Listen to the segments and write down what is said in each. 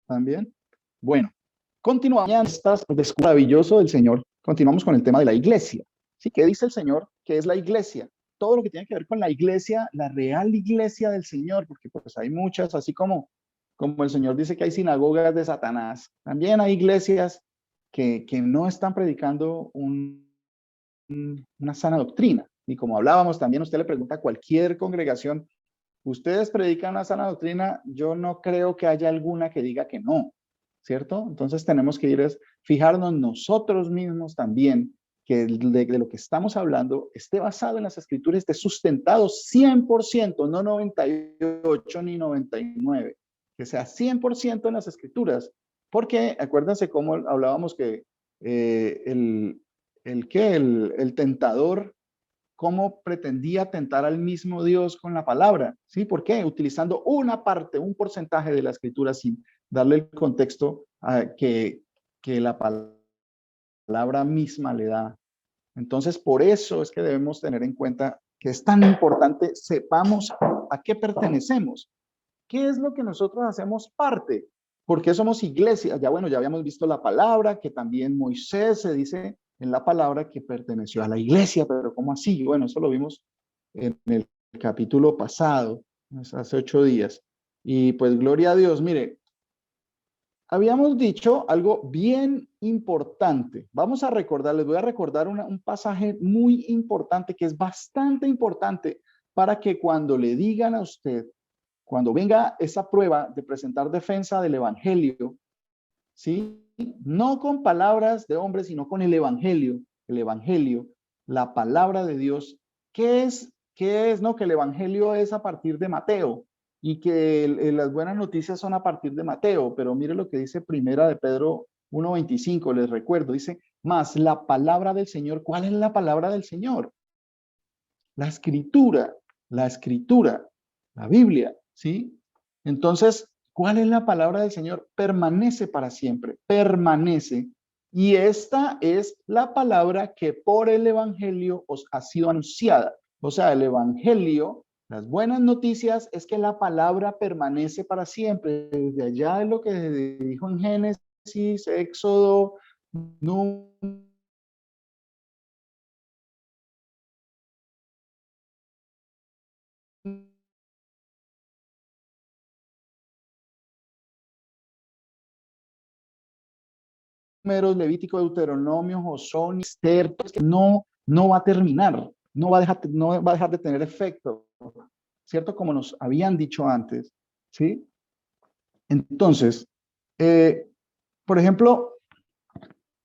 ¿También? Bueno, continuamos. Estás maravilloso del Señor. Continuamos con el tema de la iglesia. ¿Sí? ¿Qué dice el Señor? ¿Qué es la iglesia? Todo lo que tiene que ver con la iglesia, la real iglesia del Señor, porque pues hay muchas, así como el Señor dice que hay sinagogas de Satanás, también hay iglesias que no están predicando una sana doctrina. Y como hablábamos, también usted le pregunta a cualquier congregación, ¿ustedes predican una sana doctrina? Yo no creo que haya alguna que diga que no, ¿cierto? Entonces tenemos que fijarnos nosotros mismos también que de lo que estamos hablando esté basado en las escrituras, esté sustentado 100%, no 98 ni 99, que sea 100% en las escrituras, porque acuérdense cómo hablábamos que el tentador, cómo pretendía tentar al mismo Dios con la palabra, ¿sí? ¿Por qué? Utilizando una parte, un porcentaje de la escritura sin darle el contexto que la palabra misma le da. Entonces, por eso es que debemos tener en cuenta que es tan importante, sepamos a qué pertenecemos, qué es lo que nosotros hacemos parte, porque somos iglesia. Ya bueno, ya habíamos visto la palabra, que también Moisés se dice en la palabra que perteneció a la iglesia, pero ¿cómo así? Bueno, eso lo vimos en el capítulo pasado, hace 8 días. Y pues gloria a Dios, mire, habíamos dicho algo bien importante. Vamos a recordar, les voy a recordar un pasaje muy importante que es bastante importante para que cuando le digan a usted, cuando venga esa prueba de presentar defensa del evangelio, ¿sí? No con palabras de hombres, sino con el evangelio, la palabra de Dios. ¿Qué es? ¿Qué es? No, que el evangelio es a partir de Mateo y que las buenas noticias son a partir de Mateo, pero mire lo que dice Primera de Pedro 1:25, les recuerdo, dice, más la palabra del Señor. ¿Cuál es la palabra del Señor? La escritura, la Biblia, ¿sí? Entonces, ¿cuál es la palabra del Señor? Permanece para siempre, permanece. Y esta es la palabra que por el Evangelio os ha sido anunciada. O sea, el Evangelio, las buenas noticias es que la palabra permanece para siempre. Desde allá es lo que dijo en Génesis, Éxodo, Números, Levítico, Deuteronomio, Josón, Esther, pues que no va a terminar, no va a dejar de tener efecto, ¿cierto? Como nos habían dicho antes, ¿sí? Entonces, por ejemplo,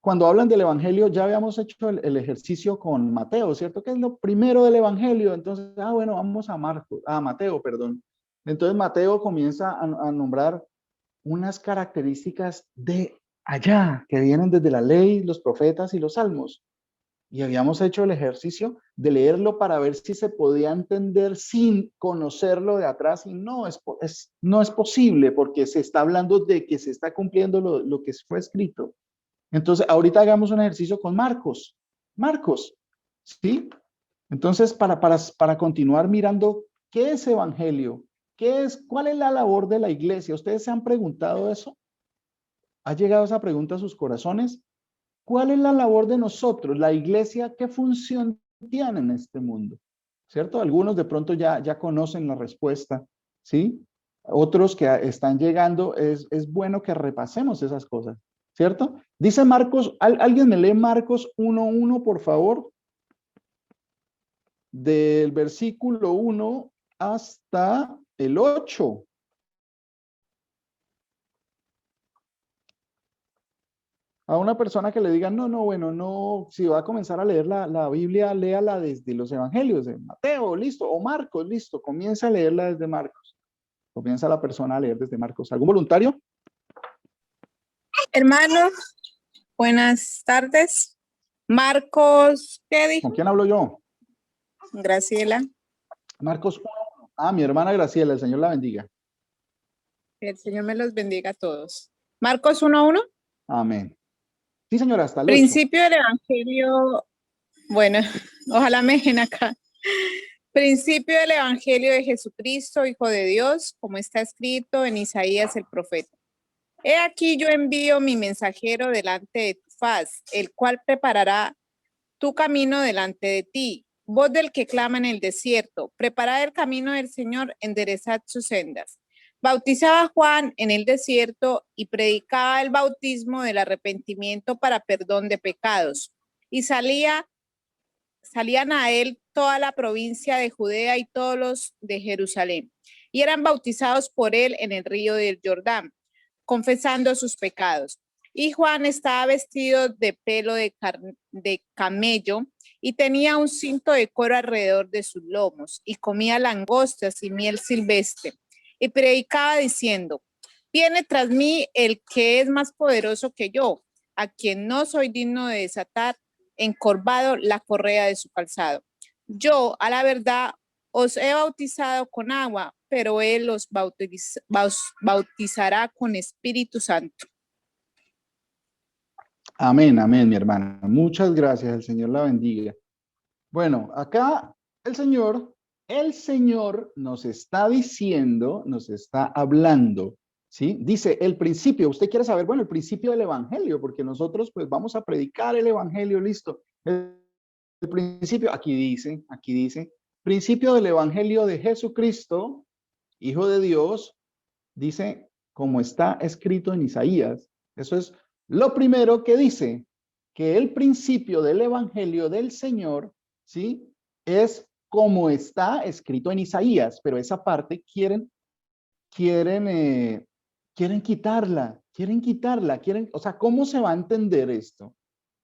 cuando hablan del Evangelio, ya habíamos hecho el ejercicio con Mateo, ¿cierto? Que es lo primero del Evangelio. Entonces, bueno, vamos a Mateo, perdón. Entonces, Mateo comienza a nombrar unas características de allá, que vienen desde la ley, los profetas y los salmos. Y habíamos hecho el ejercicio de leerlo para ver si se podía entender sin conocerlo de atrás, y no es posible porque se está hablando de que se está cumpliendo lo que fue escrito. Entonces, ahorita hagamos un ejercicio con Marcos. Marcos, ¿sí? Entonces, para continuar mirando, ¿qué es evangelio? ¿Cuál es la labor de la iglesia? ¿Ustedes se han preguntado eso? ¿Ha llegado esa pregunta a sus corazones? ¿Cuál es la labor de nosotros? La iglesia, ¿qué función tiene en este mundo? ¿Cierto? Algunos de pronto ya conocen la respuesta, ¿sí? Otros que están llegando, es bueno que repasemos esas cosas, ¿cierto? Dice Marcos, ¿alguien me lee Marcos 1:1, por favor? Del versículo 1 hasta el 8. A una persona que le diga, bueno, no, si va a comenzar a leer la Biblia, léala desde los evangelios, de Mateo, listo, o Marcos, listo, comienza a leerla desde Marcos. Comienza la persona a leer desde Marcos. ¿Algún voluntario? Hermano, buenas tardes. Marcos, ¿qué dijo? ¿Con quién hablo yo? Graciela. Marcos 1. Mi hermana Graciela, el Señor la bendiga. El Señor me los bendiga a todos. Marcos 1:1. Amén. Sí, señora, hasta el 8. Principio del Evangelio, bueno, ojalá me dejen acá. Principio del Evangelio de Jesucristo, Hijo de Dios, como está escrito en Isaías el profeta. He aquí yo envío mi mensajero delante de tu faz, el cual preparará tu camino delante de ti. Voz del que clama en el desierto, preparad el camino del Señor, enderezad sus sendas. Bautizaba Juan en el desierto y predicaba el bautismo del arrepentimiento para perdón de pecados. Y salían a él toda la provincia de Judea y todos los de Jerusalén. Y eran bautizados por él en el río del Jordán, confesando sus pecados. Y Juan estaba vestido de pelo de camello y tenía un cinto de cuero alrededor de sus lomos y comía langostas y miel silvestre. Y predicaba diciendo, viene tras mí el que es más poderoso que yo, a quien no soy digno de desatar encorvado la correa de su calzado. Yo, a la verdad, os he bautizado con agua, pero él os bautizará con Espíritu Santo. Amén, amén, mi hermana. Muchas gracias, el Señor la bendiga. Bueno, acá el Señor nos está diciendo, nos está hablando, ¿sí? Dice el principio, usted quiere saber, bueno, el principio del Evangelio, porque nosotros pues vamos a predicar el Evangelio, listo. El principio, aquí dice, principio del Evangelio de Jesucristo, Hijo de Dios, dice, como está escrito en Isaías. Eso es lo primero que dice, que el principio del Evangelio del Señor, ¿sí? Es como está escrito en Isaías, pero esa parte quieren quitarla, o sea, ¿cómo se va a entender esto?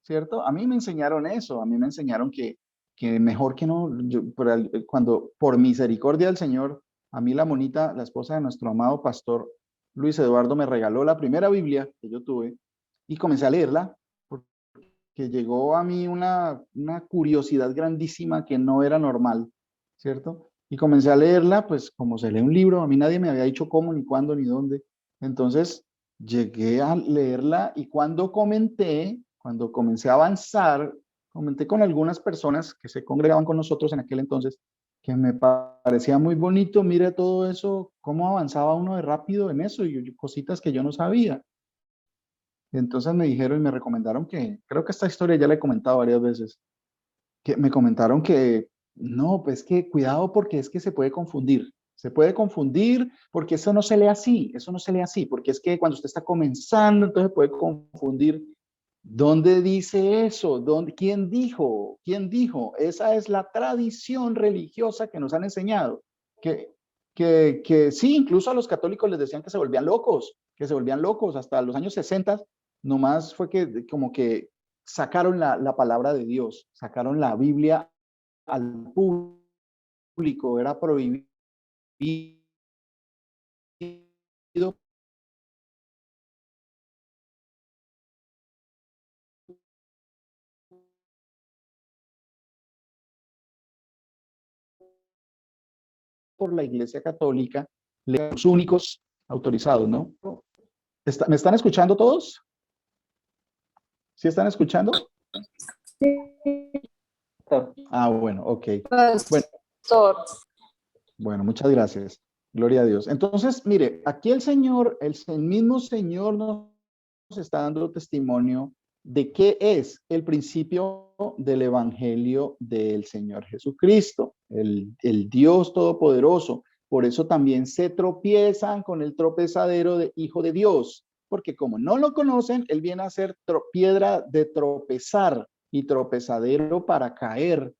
¿Cierto? A mí me enseñaron eso, a mí me enseñaron que mejor que no, cuando por misericordia del Señor, a mí la monita, la esposa de nuestro amado pastor Luis Eduardo, me regaló la primera Biblia que yo tuve y comencé a leerla, porque llegó a mí una curiosidad grandísima que no era normal, ¿cierto? Y comencé a leerla, pues como se lee un libro, a mí nadie me había dicho cómo, ni cuándo, ni dónde. Entonces llegué a leerla y cuando comencé a avanzar, comenté con algunas personas que se congregaban con nosotros en aquel entonces, que me parecía muy bonito, mire todo eso, cómo avanzaba uno de rápido en eso y cositas que yo no sabía. Entonces me dijeron y me recomendaron que, creo que esta historia ya la he comentado varias veces, que me comentaron que no, pues que cuidado porque es que se puede confundir porque eso no se lee así, eso no se lee así, porque es que cuando usted está comenzando, entonces puede confundir. ¿Dónde dice eso? ¿Dónde, quién dijo? ¿Quién dijo? Esa es la tradición religiosa que nos han enseñado, que, que sí, incluso a los católicos les decían que se volvían locos, hasta los años 60, nomás fue que como que sacaron la palabra de Dios, sacaron la Biblia al público, era prohibido por la Iglesia Católica, los únicos autorizados, ¿no? ¿Me están escuchando todos? ¿Sí están escuchando? Ah, bueno, ok. Bueno, Pastor. bueno, muchas gracias. Gloria a Dios. Entonces, mire, aquí el mismo Señor nos está dando testimonio de qué es el principio del Evangelio del Señor Jesucristo, el Dios Todopoderoso. Por eso también se tropiezan con el tropezadero de Hijo de Dios, porque como no lo conocen, Él viene a ser piedra de tropezar y tropezadero para caer,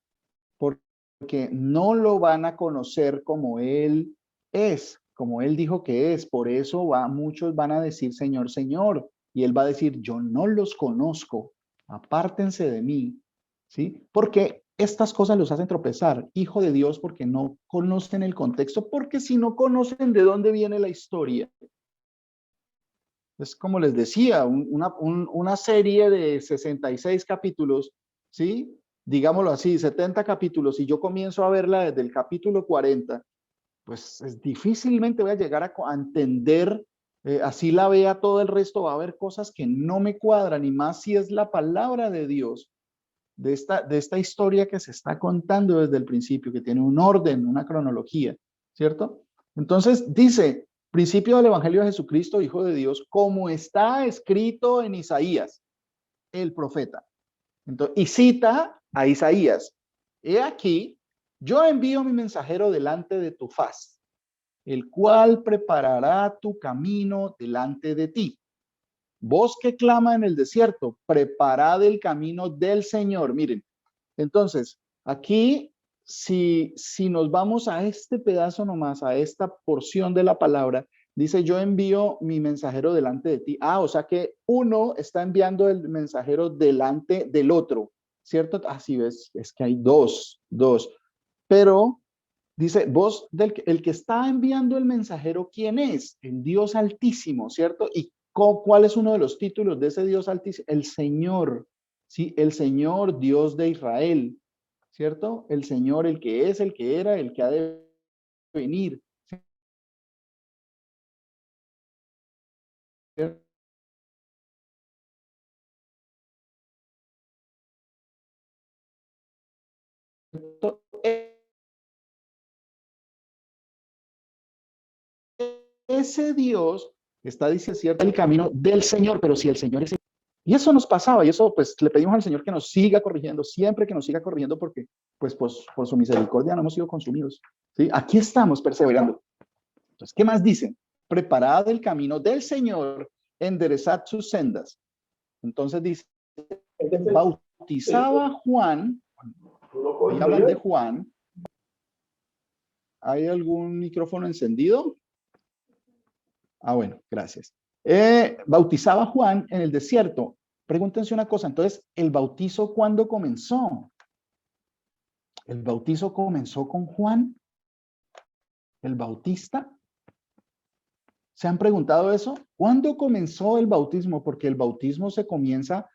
porque no lo van a conocer como Él es, como Él dijo que es. Por eso muchos van a decir, Señor, Señor, y Él va a decir, yo no los conozco, apártense de mí, ¿sí? Porque estas cosas los hacen tropezar, hijo de Dios, porque no conocen el contexto, porque si no conocen de dónde viene la historia. Es como les decía, una serie de 66 capítulos, ¿sí? Digámoslo así, 70 capítulos, y yo comienzo a verla desde el capítulo 40, pues difícilmente voy a llegar a entender, así la vea todo el resto, va a haber cosas que no me cuadran, y más si es la palabra de Dios, de esta historia que se está contando desde el principio, que tiene un orden, una cronología, ¿cierto? Entonces dice, Principio del Evangelio de Jesucristo, Hijo de Dios, como está escrito en Isaías, el profeta. Entonces, y cita a Isaías. He aquí, yo envío mi mensajero delante de tu faz, el cual preparará tu camino delante de ti. Voz que clama en el desierto, preparad el camino del Señor. Miren, entonces, aquí, si nos vamos a este pedazo nomás, a esta porción de la palabra, dice, yo envío mi mensajero delante de ti. Ah, o sea que uno está enviando el mensajero delante del otro, ¿cierto? Así ves, es que hay dos. Pero dice, vos, el que está enviando el mensajero, ¿quién es? El Dios Altísimo, ¿cierto? ¿Y cuál es uno de los títulos de ese Dios Altísimo? El Señor, ¿sí? El Señor, Dios de Israel, ¿cierto? El Señor, el que es, el que era, el que ha de venir. ¿Cierto? Ese Dios está diciendo cierto el camino del Señor, pero si el Señor es... Y eso nos pasaba, y eso pues le pedimos al Señor que nos siga corrigiendo, siempre que nos siga corrigiendo, porque pues por su misericordia no hemos sido consumidos. ¿Sí? Aquí estamos perseverando. Entonces, ¿qué más dice? Preparad el camino del Señor, enderezad sus sendas. Entonces dice, bautizaba Juan, voy a hablar de Juan. ¿Hay algún micrófono encendido? Ah, bueno, gracias. Bautizaba Juan en el desierto. Pregúntense una cosa, entonces, ¿el bautizo cuándo comenzó? ¿El bautizo comenzó con Juan, el Bautista? ¿Se han preguntado eso? ¿Cuándo comenzó el bautismo? Porque el bautismo se comienza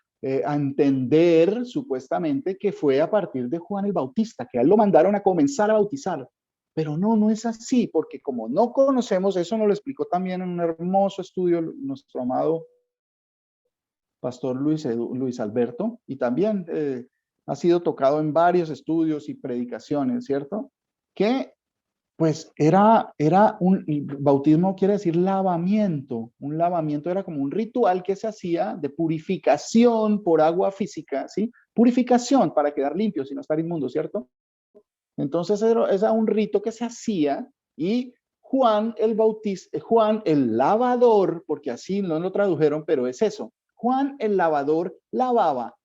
a entender, supuestamente, que fue a partir de Juan el Bautista, que a él lo mandaron a comenzar a bautizar. Pero no, no es así, porque como no conocemos, eso nos lo explicó también en un hermoso estudio nuestro amado pastor Luis Alberto, y también ha sido tocado en varios estudios y predicaciones, ¿cierto? Que pues era un bautismo, quiere decir lavamiento. Un lavamiento era como un ritual que se hacía de purificación por agua física, ¿sí? Purificación para quedar limpio, y no estar inmundo, ¿cierto? Entonces era un rito que se hacía y Juan el Bautista, Juan el lavador, porque así no lo tradujeron, pero es eso. Juan el lavador lavaba,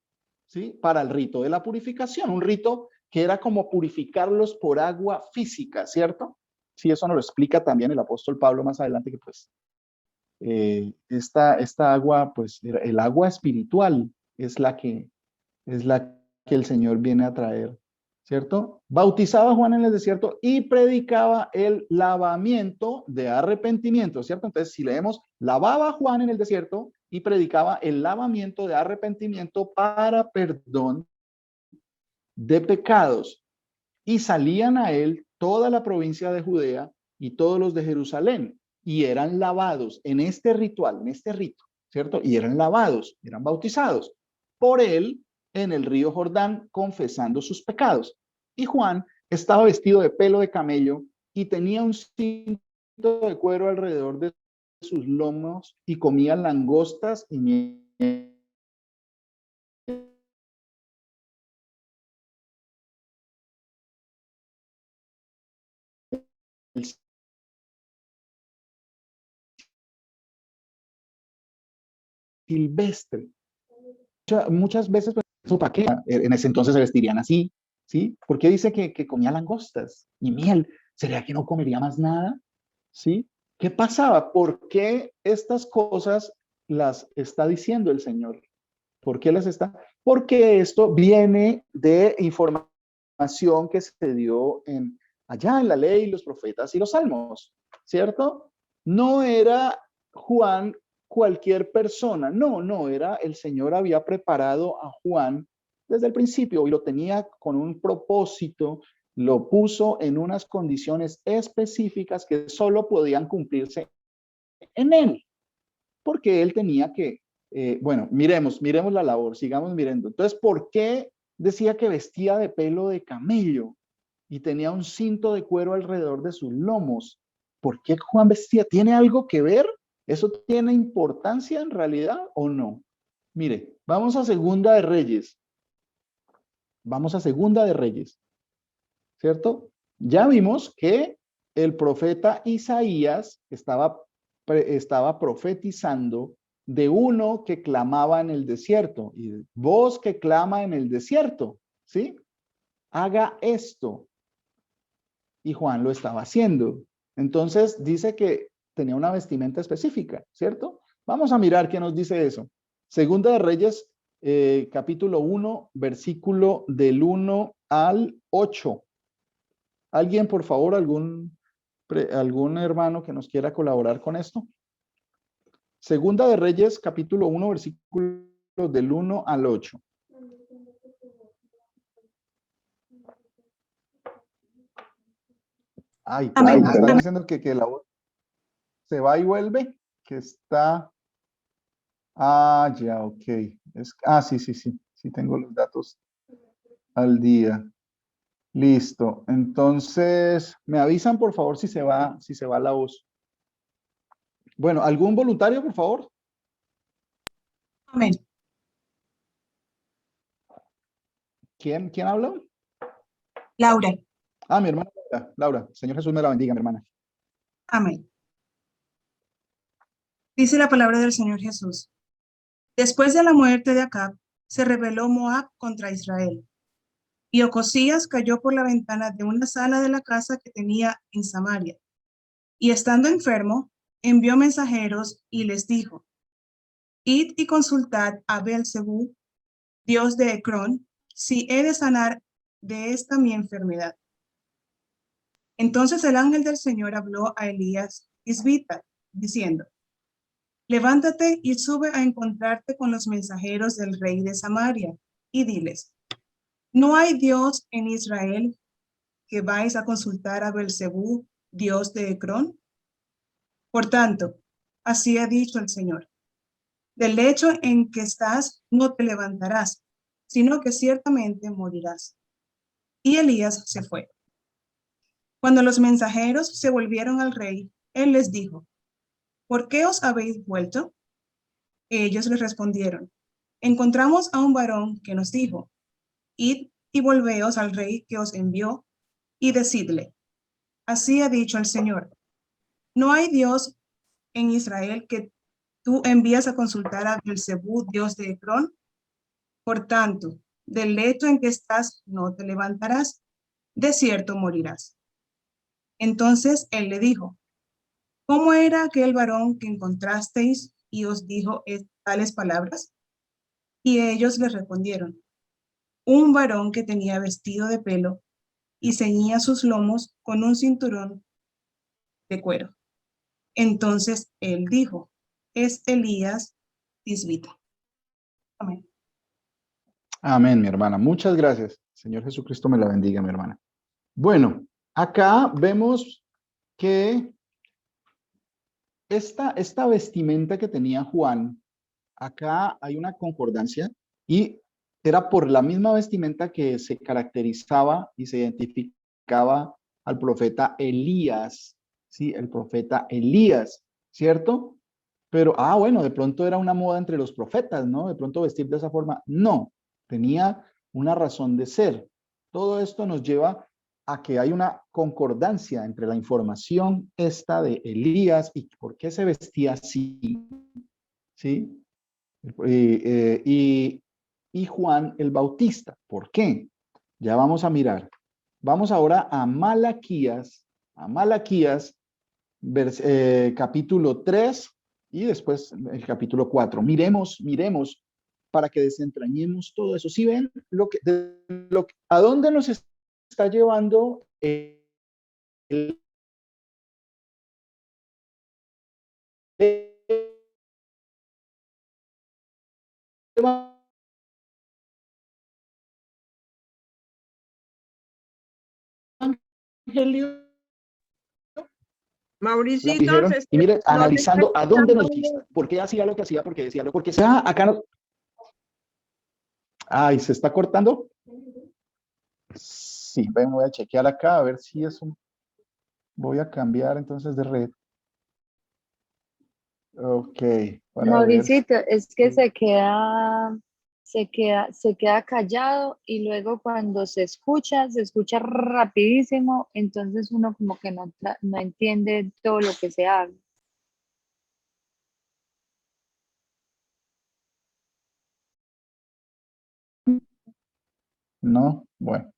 ¿sí? Para el rito de la purificación, un rito que era como purificarlos por agua física, ¿cierto? Sí, eso nos lo explica también el apóstol Pablo más adelante, que pues esta agua, pues el agua espiritual es la que el Señor viene a traer, ¿cierto? Bautizaba a Juan en el desierto y predicaba el lavamiento de arrepentimiento, ¿cierto? Entonces, si leemos, lavaba a Juan en el desierto y predicaba el lavamiento de arrepentimiento para perdón de pecados. Y salían a él toda la provincia de Judea y todos los de Jerusalén, y eran lavados en este ritual, en este rito, ¿cierto? Y eran lavados, eran bautizados por él en el río Jordán, confesando sus pecados. Y Juan estaba vestido de pelo de camello y tenía un cinto de cuero alrededor de sus lomos y comía langostas y miel silvestre. Muchas veces, pues, ¿para qué? En ese entonces se vestirían así, ¿sí? ¿Por qué dice que comía langostas y miel? ¿Sería que no comería más nada? ¿Sí? ¿Qué pasaba? ¿Por qué estas cosas las está diciendo el Señor? ¿Por qué las está? Porque esto viene de información que se dio allá en la ley, los profetas y los salmos, ¿cierto? No era Juan cualquier persona, no, era el Señor había preparado a Juan desde el principio y lo tenía con un propósito, lo puso en unas condiciones específicas que solo podían cumplirse en él, porque él tenía que, bueno, miremos la labor, sigamos mirando. Entonces, ¿por qué decía que vestía de pelo de camello y tenía un cinto de cuero alrededor de sus lomos? ¿por qué Juan vestía? ¿Tiene algo que ver? ¿Eso tiene importancia en realidad o no? Mire, vamos a Segunda de Reyes. Vamos a Segunda de Reyes, ¿cierto? Ya vimos que el profeta Isaías estaba profetizando de uno que clamaba en el desierto. Y voz que clama en el desierto, ¿sí? Haga esto. Y Juan lo estaba haciendo. Entonces dice que tenía una vestimenta específica, ¿cierto? Vamos a mirar qué nos dice eso. Segunda de Reyes, capítulo 1, versículo del 1 al 8. ¿Alguien, por favor, algún hermano que nos quiera colaborar con esto? Segunda de Reyes, capítulo 1, versículo del 1 al 8. Ay, Amén. me están diciendo que la voz se va y vuelve, que está... Ah, ya, ok. Sí, tengo los datos al día. Listo. Entonces, me avisan, por favor, si se va la voz. Bueno, ¿algún voluntario, por favor? Amén. ¿Quién habla? Laura. Ah, mi hermana Laura. Laura, Señor Jesús me la bendiga, mi hermana. Amén. Dice la palabra del Señor Jesús. Después de la muerte de Acab, se rebeló Moab contra Israel. Y Ocosías cayó por la ventana de una sala de la casa que tenía en Samaria. Y estando enfermo, envió mensajeros y les dijo, id y consultad a Beelzebú, dios de Ecrón, si he de sanar de esta mi enfermedad. Entonces el ángel del Señor habló a Elías Tisbita, diciendo, levántate y sube a encontrarte con los mensajeros del rey de Samaria, y diles, ¿no hay Dios en Israel que vais a consultar a Beelzebú, dios de Ecrón? Por tanto, así ha dicho el Señor, del lecho en que estás no te levantarás, sino que ciertamente morirás. Y Elías se fue. Cuando los mensajeros se volvieron al rey, él les dijo, ¿por qué os habéis vuelto? Ellos le respondieron, encontramos a un varón que nos dijo, id y volveos al rey que os envió, y decidle, así ha dicho el Señor, no hay Dios en Israel que tú envías a consultar a Beelzebú, dios de Ecrón. Por tanto, del lecho en que estás no te levantarás, de cierto morirás. Entonces él le dijo, ¿cómo era aquel varón que encontrasteis y os dijo tales palabras? Y ellos le respondieron, un varón que tenía vestido de pelo y ceñía sus lomos con un cinturón de cuero. Entonces él dijo, es Elías Tisbita. Amén. Amén, mi hermana. Muchas gracias. Señor Jesucristo me la bendiga, mi hermana. Bueno, acá vemos que esta vestimenta que tenía Juan, acá hay una concordancia y era por la misma vestimenta que se caracterizaba y se identificaba al profeta Elías, ¿sí? El profeta Elías, ¿cierto? Pero, bueno, de pronto era una moda entre los profetas, ¿no? De pronto vestir de esa forma. No, tenía una razón de ser. Todo esto nos lleva a que hay una concordancia entre la información esta de Elías y por qué se vestía así, ¿sí? Y Juan el Bautista. ¿Por qué? Ya vamos a mirar. Vamos ahora a Malaquías, capítulo 3 y después el capítulo 4. Miremos para que desentrañemos todo eso. ¿Sí ven a dónde nos está llevando el evangelio? Mauricito, Dijeron, y mire, no te está analizando a dónde nos escuchando. guía, por qué hacía lo que hacía, porque decía lo, porque sea acá no. Ay, ¿se está cortando? Sí, ven, voy a chequear acá a ver si es un. Voy a cambiar entonces de red. Ok, para ver. Mauricito, es que se queda callado y luego cuando se escucha rapidísimo, entonces uno como que no entiende todo lo que se habla. No, bueno.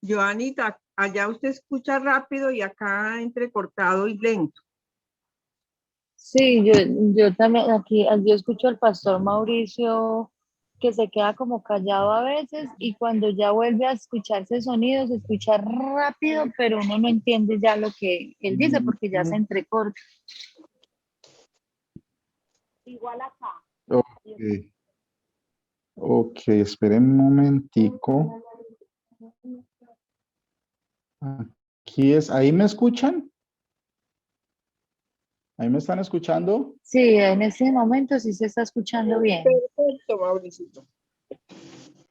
Joanita, allá usted escucha rápido y acá entrecortado y lento. Sí, yo también aquí, yo escucho al pastor Mauricio que se queda como callado a veces y cuando ya vuelve a escucharse sonidos, se escucha rápido, pero uno no entiende ya lo que él dice porque ya se entrecorta. Igual acá. Ok. Ok, esperen un momentico. Aquí es, ¿ahí me escuchan? ¿Ahí me están escuchando? Sí, en ese momento sí se está escuchando bien. Perfecto, Mauricito.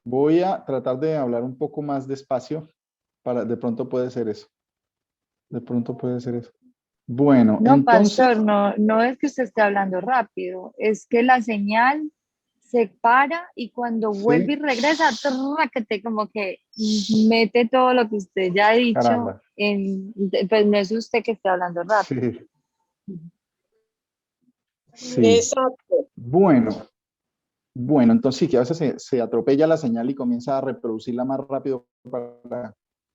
Voy a tratar de hablar un poco más despacio para, de pronto puede ser eso. De pronto puede ser eso. Bueno, No, entonces, pastor, no es que usted esté hablando rápido, es que la señal se para y cuando vuelve y sí, regresa, trácate, como que mete todo lo que usted ya ha dicho caramba. pues no es usted que esté hablando rápido. Sí, sí. Exacto. Bueno, bueno, entonces sí, que a veces se atropella la señal y comienza a reproducirla más rápido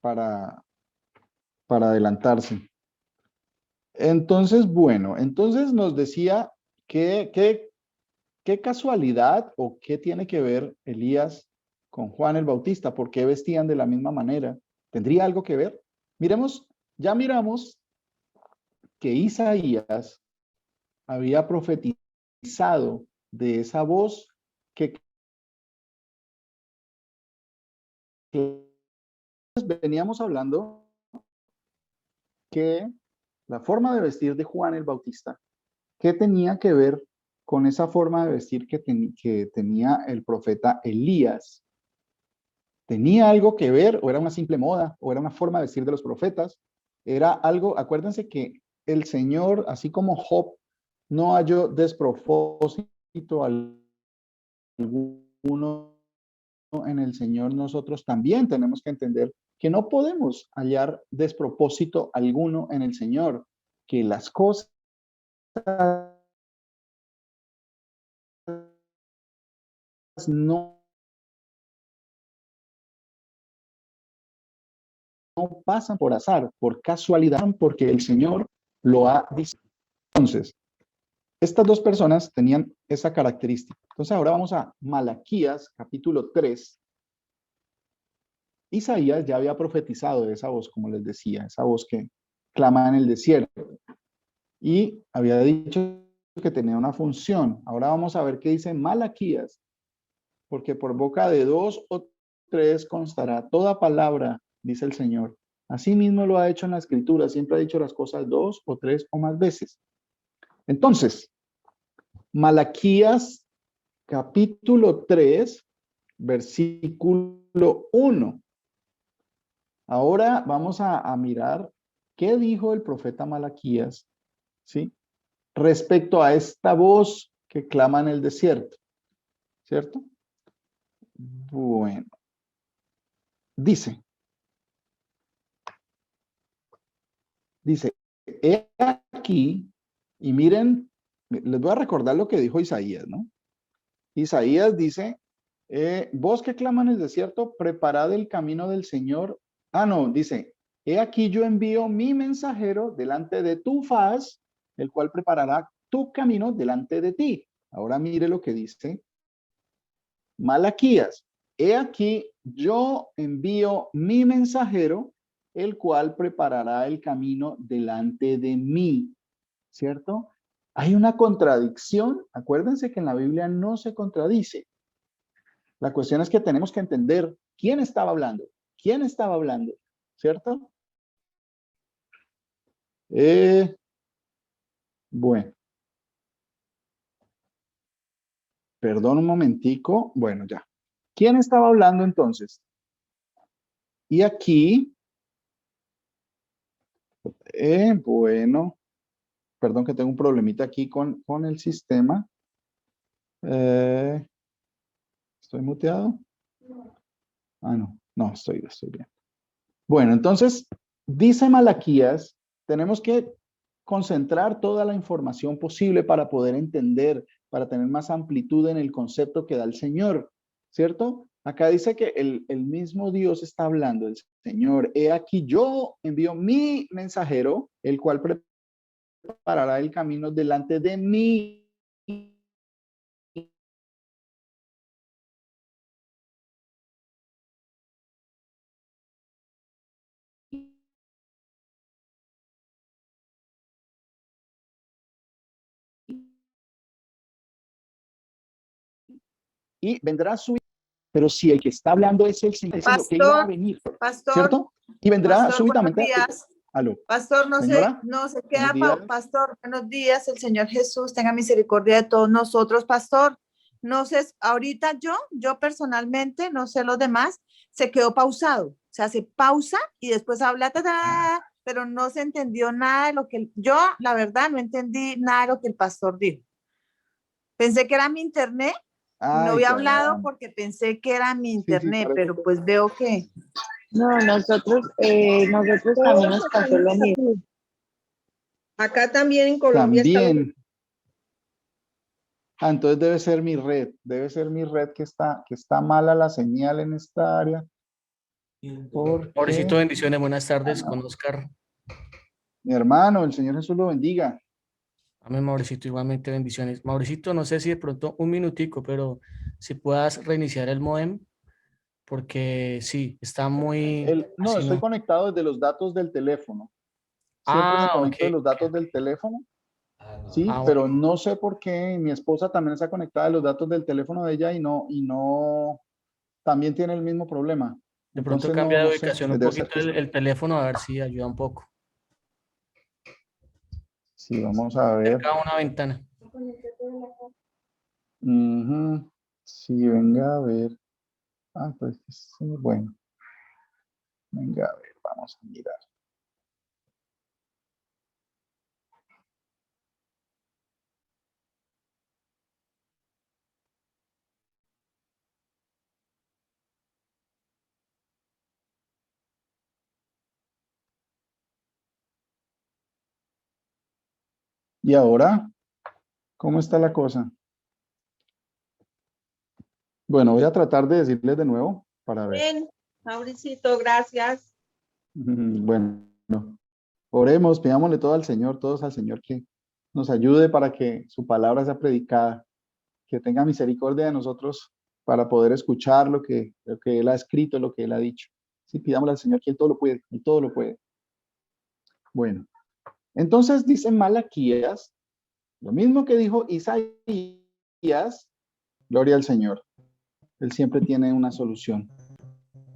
para, para adelantarse. Entonces, bueno, entonces nos decía qué casualidad o qué tiene que ver Elías con Juan el Bautista, por qué vestían de la misma manera. ¿Tendría algo que ver? Miremos, ya miramos que Isaías había profetizado de esa voz que veníamos hablando, que la forma de vestir de Juan el Bautista, ¿qué tenía que ver con esa forma de vestir que tenía el profeta Elías? ¿Tenía algo que ver o era una simple moda o era una forma de vestir de los profetas? Era algo, acuérdense que el Señor, así como Job, no halló despropósito alguno en el Señor, nosotros también tenemos que entender que no podemos hallar despropósito alguno en el Señor, que las cosas no pasan por azar, por casualidad, porque el Señor lo ha dicho. Entonces, estas dos personas tenían esa característica. Entonces, ahora vamos a Malaquías, capítulo 3. Isaías ya había profetizado de esa voz, como les decía, esa voz que clama en el desierto. Y había dicho que tenía una función. Ahora vamos a ver qué dice Malaquías, porque por boca de dos o tres constará toda palabra, dice el Señor. Así mismo lo ha hecho en la Escritura, siempre ha dicho las cosas dos o tres o más veces. Entonces, Malaquías capítulo 3, versículo 1. Ahora vamos a mirar qué dijo el profeta Malaquías, ¿sí? Respecto a esta voz que clama en el desierto, ¿cierto? Bueno, dice, he aquí, y miren, les voy a recordar lo que dijo Isaías, ¿no? Isaías dice, vos que claman en el desierto, preparad el camino del Señor. Ah, no, dice, he aquí yo envío mi mensajero delante de tu faz, el cual preparará tu camino delante de ti. Ahora mire lo que dice Malaquías. He aquí yo envío mi mensajero, el cual preparará el camino delante de mí. ¿Cierto? Hay una contradicción. Acuérdense que en la Biblia no se contradice. La cuestión es que tenemos que entender quién estaba hablando. ¿Quién estaba hablando? ¿Cierto? Bueno. Perdón un momentico. Bueno, ya. ¿Quién estaba hablando entonces? Y aquí, bueno, perdón que tengo un problemita aquí con el sistema. ¿Estoy muteado? Ah, no, estoy bien. Bueno, entonces, dice Malaquías, tenemos que concentrar toda la información posible para poder entender, para tener más amplitud en el concepto que da el Señor, ¿cierto? Acá dice que el mismo Dios está hablando, el Señor, he aquí yo envío mi mensajero, el cual preparará el camino delante de mí. Y vendrá su... Pero si el que está hablando es el Señor, diciendo que iba a venir, Pastor, ¿cierto? Y vendrá pastor, buenos súbitamente. días. Aló, Pastor, señora, no se buenos queda, días. pastor, buenos días, el Señor Jesús tenga misericordia de todos nosotros, pastor. No sé, ahorita yo personalmente, no sé los demás, se quedó pausado, o sea, se pausa y después habla, pero no se entendió nada de lo que, yo la verdad no entendí nada de lo que el pastor dijo. Pensé que era mi internet, no Ay, había hablado caramba. porque pensé que era mi Sí, internet, parece pero que- pues veo que... No, nosotros también nos pasó lo mismo. Acá también en Colombia está lo También. Ah, entonces debe ser mi red que está mala la señal en esta área. Mauricito, Porque bendiciones, buenas tardes con Oscar. mi hermano, el Señor Jesús lo bendiga. Amén, Mauricito, igualmente bendiciones. Mauricito, no sé si de pronto un minutico, pero si puedas reiniciar el modem, porque sí, está muy, No, así estoy no. conectado desde los datos del teléfono. Siempre me Ok. conecto de los datos del teléfono. Sí, Ah, pero bueno, no sé por qué mi esposa también está conectada a los datos del teléfono de ella y no, también tiene el mismo problema. de pronto Entonces cambia de no sé, ubicación un debe ser poquito que el teléfono, a ver si ayuda un poco. sí, vamos a ver. Cerca de una ventana. Ujú. Sí, venga a ver. Ah, pues sí, bueno, venga a ver, vamos a mirar. ¿Y ahora? ¿Cómo está la cosa? Bueno, voy a tratar de decirles de nuevo para ver. bien. Mauricito, gracias. Bueno, oremos, pidámosle todo al Señor, todos al Señor que nos ayude para que su palabra sea predicada, que tenga misericordia de nosotros para poder escuchar lo que Él ha escrito, lo que Él ha dicho. Sí, pidámosle al Señor que Él todo lo puede, Él todo lo puede. Bueno, entonces dice Malaquías, lo mismo que dijo Isaías, gloria al Señor. Él siempre tiene una solución,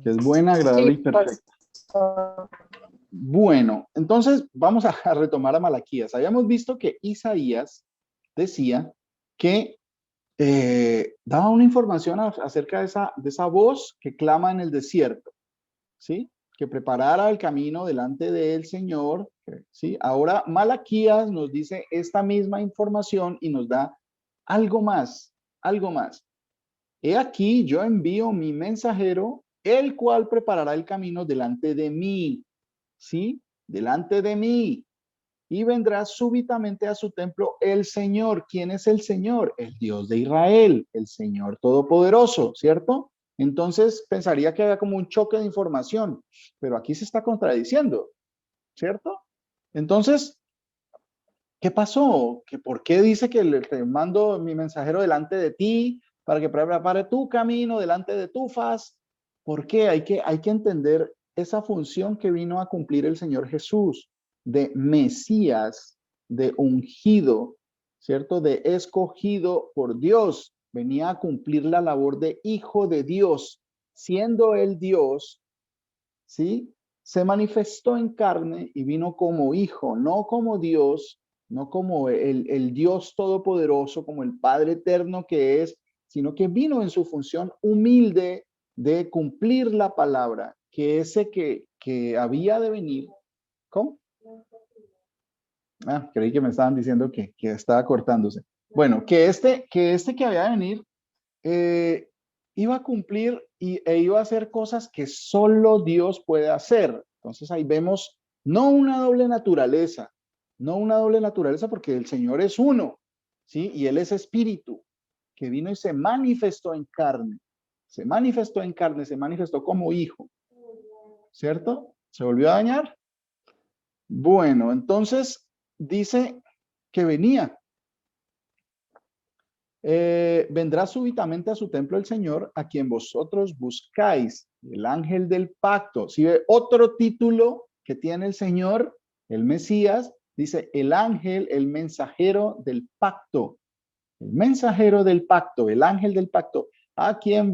que es buena, agradable y Sí, perfecta. pastor. Bueno, entonces vamos a retomar a Malaquías. Habíamos visto que Isaías decía que daba una información acerca de esa voz que clama en el desierto, ¿sí? Que preparara el camino delante del Señor, ¿sí? Ahora Malaquías nos dice esta misma información y nos da algo más, algo más. He aquí, yo envío mi mensajero, el cual preparará el camino delante de mí, ¿sí? Delante de mí. Y vendrá súbitamente a su templo el Señor. ¿Quién es el Señor? El Dios de Israel, el Señor Todopoderoso, ¿cierto? Entonces pensaría que había como un choque de información, pero aquí se está contradiciendo, ¿cierto? Entonces, ¿qué pasó? ¿Por qué dice que te mando mi mensajero delante de ti para que prepare tu camino delante de tu faz? ¿Por qué? Hay que entender esa función que vino a cumplir el Señor Jesús de Mesías, de ungido, ¿cierto? De escogido por Dios. Venía a cumplir la labor de hijo de Dios, siendo el Dios, ¿sí? Se manifestó en carne y vino como hijo, no como Dios, no como el Dios todopoderoso, como el Padre eterno que es, sino que vino en su función humilde de cumplir la palabra, que ese que había de venir. ¿Cómo? Ah, creí que me estaban diciendo que estaba cortándose. Bueno, que este que había de venir iba a cumplir e iba a hacer cosas que solo Dios puede hacer. Entonces ahí vemos no una doble naturaleza, porque el Señor es uno, ¿sí? Y Él es espíritu, que vino y se manifestó en carne, se manifestó como hijo, ¿cierto? ¿Se volvió a dañar? Bueno, entonces dice que venía. Vendrá súbitamente a su templo el Señor, a quien vosotros buscáis, el ángel del pacto. Si ve otro título que tiene el Señor, el Mesías, dice el ángel, el mensajero del pacto. El mensajero del pacto, el ángel del pacto, a quien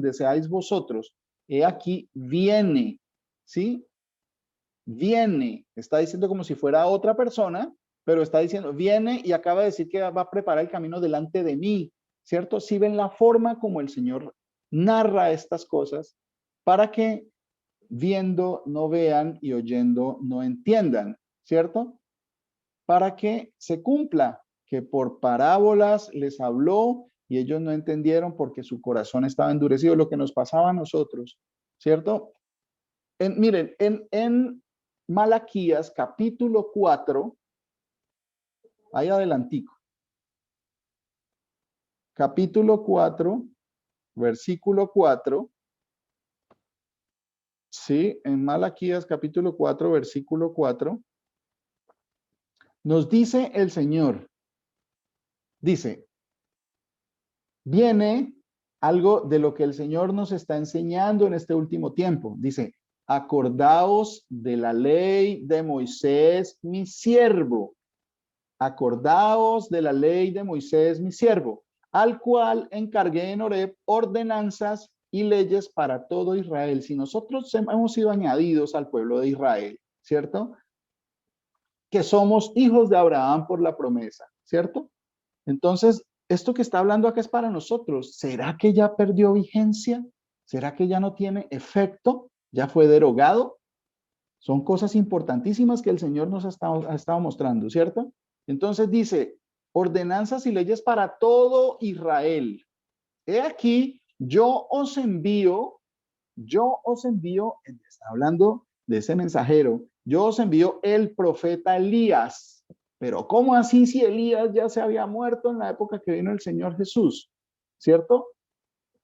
deseáis vosotros. He aquí viene, ¿sí? Viene, está diciendo como si fuera otra persona, pero está diciendo, viene y acaba de decir que va a preparar el camino delante de mí, ¿cierto? Si ven la forma como el Señor narra estas cosas para que viendo no vean y oyendo no entiendan, ¿cierto? Para que se cumpla que por parábolas les habló y ellos no entendieron porque su corazón estaba endurecido, lo que nos pasaba a nosotros, ¿cierto? Miren, en Malaquías capítulo 4, ahí adelantico. Capítulo 4, versículo 4. Sí, en Malaquías capítulo 4, versículo 4. Nos dice el Señor, dice, viene algo de lo que el Señor nos está enseñando en este último tiempo. Dice, acordaos de la ley de Moisés, mi siervo. Acordaos de la ley de Moisés, mi siervo, al cual encargué en Horeb ordenanzas y leyes para todo Israel. Si nosotros hemos sido añadidos al pueblo de Israel, ¿cierto? Que somos hijos de Abraham por la promesa, ¿cierto? Entonces, esto que está hablando acá es para nosotros. ¿Será que ya perdió vigencia? ¿Será que ya no tiene efecto? ¿Ya fue derogado? Son cosas importantísimas que el Señor nos ha estado mostrando, ¿cierto? Entonces dice, ordenanzas y leyes para todo Israel. He aquí, yo os envío, está hablando de ese mensajero, yo os envío el profeta Elías. Pero ¿cómo así si Elías ya se había muerto en la época que vino el Señor Jesús? ¿Cierto?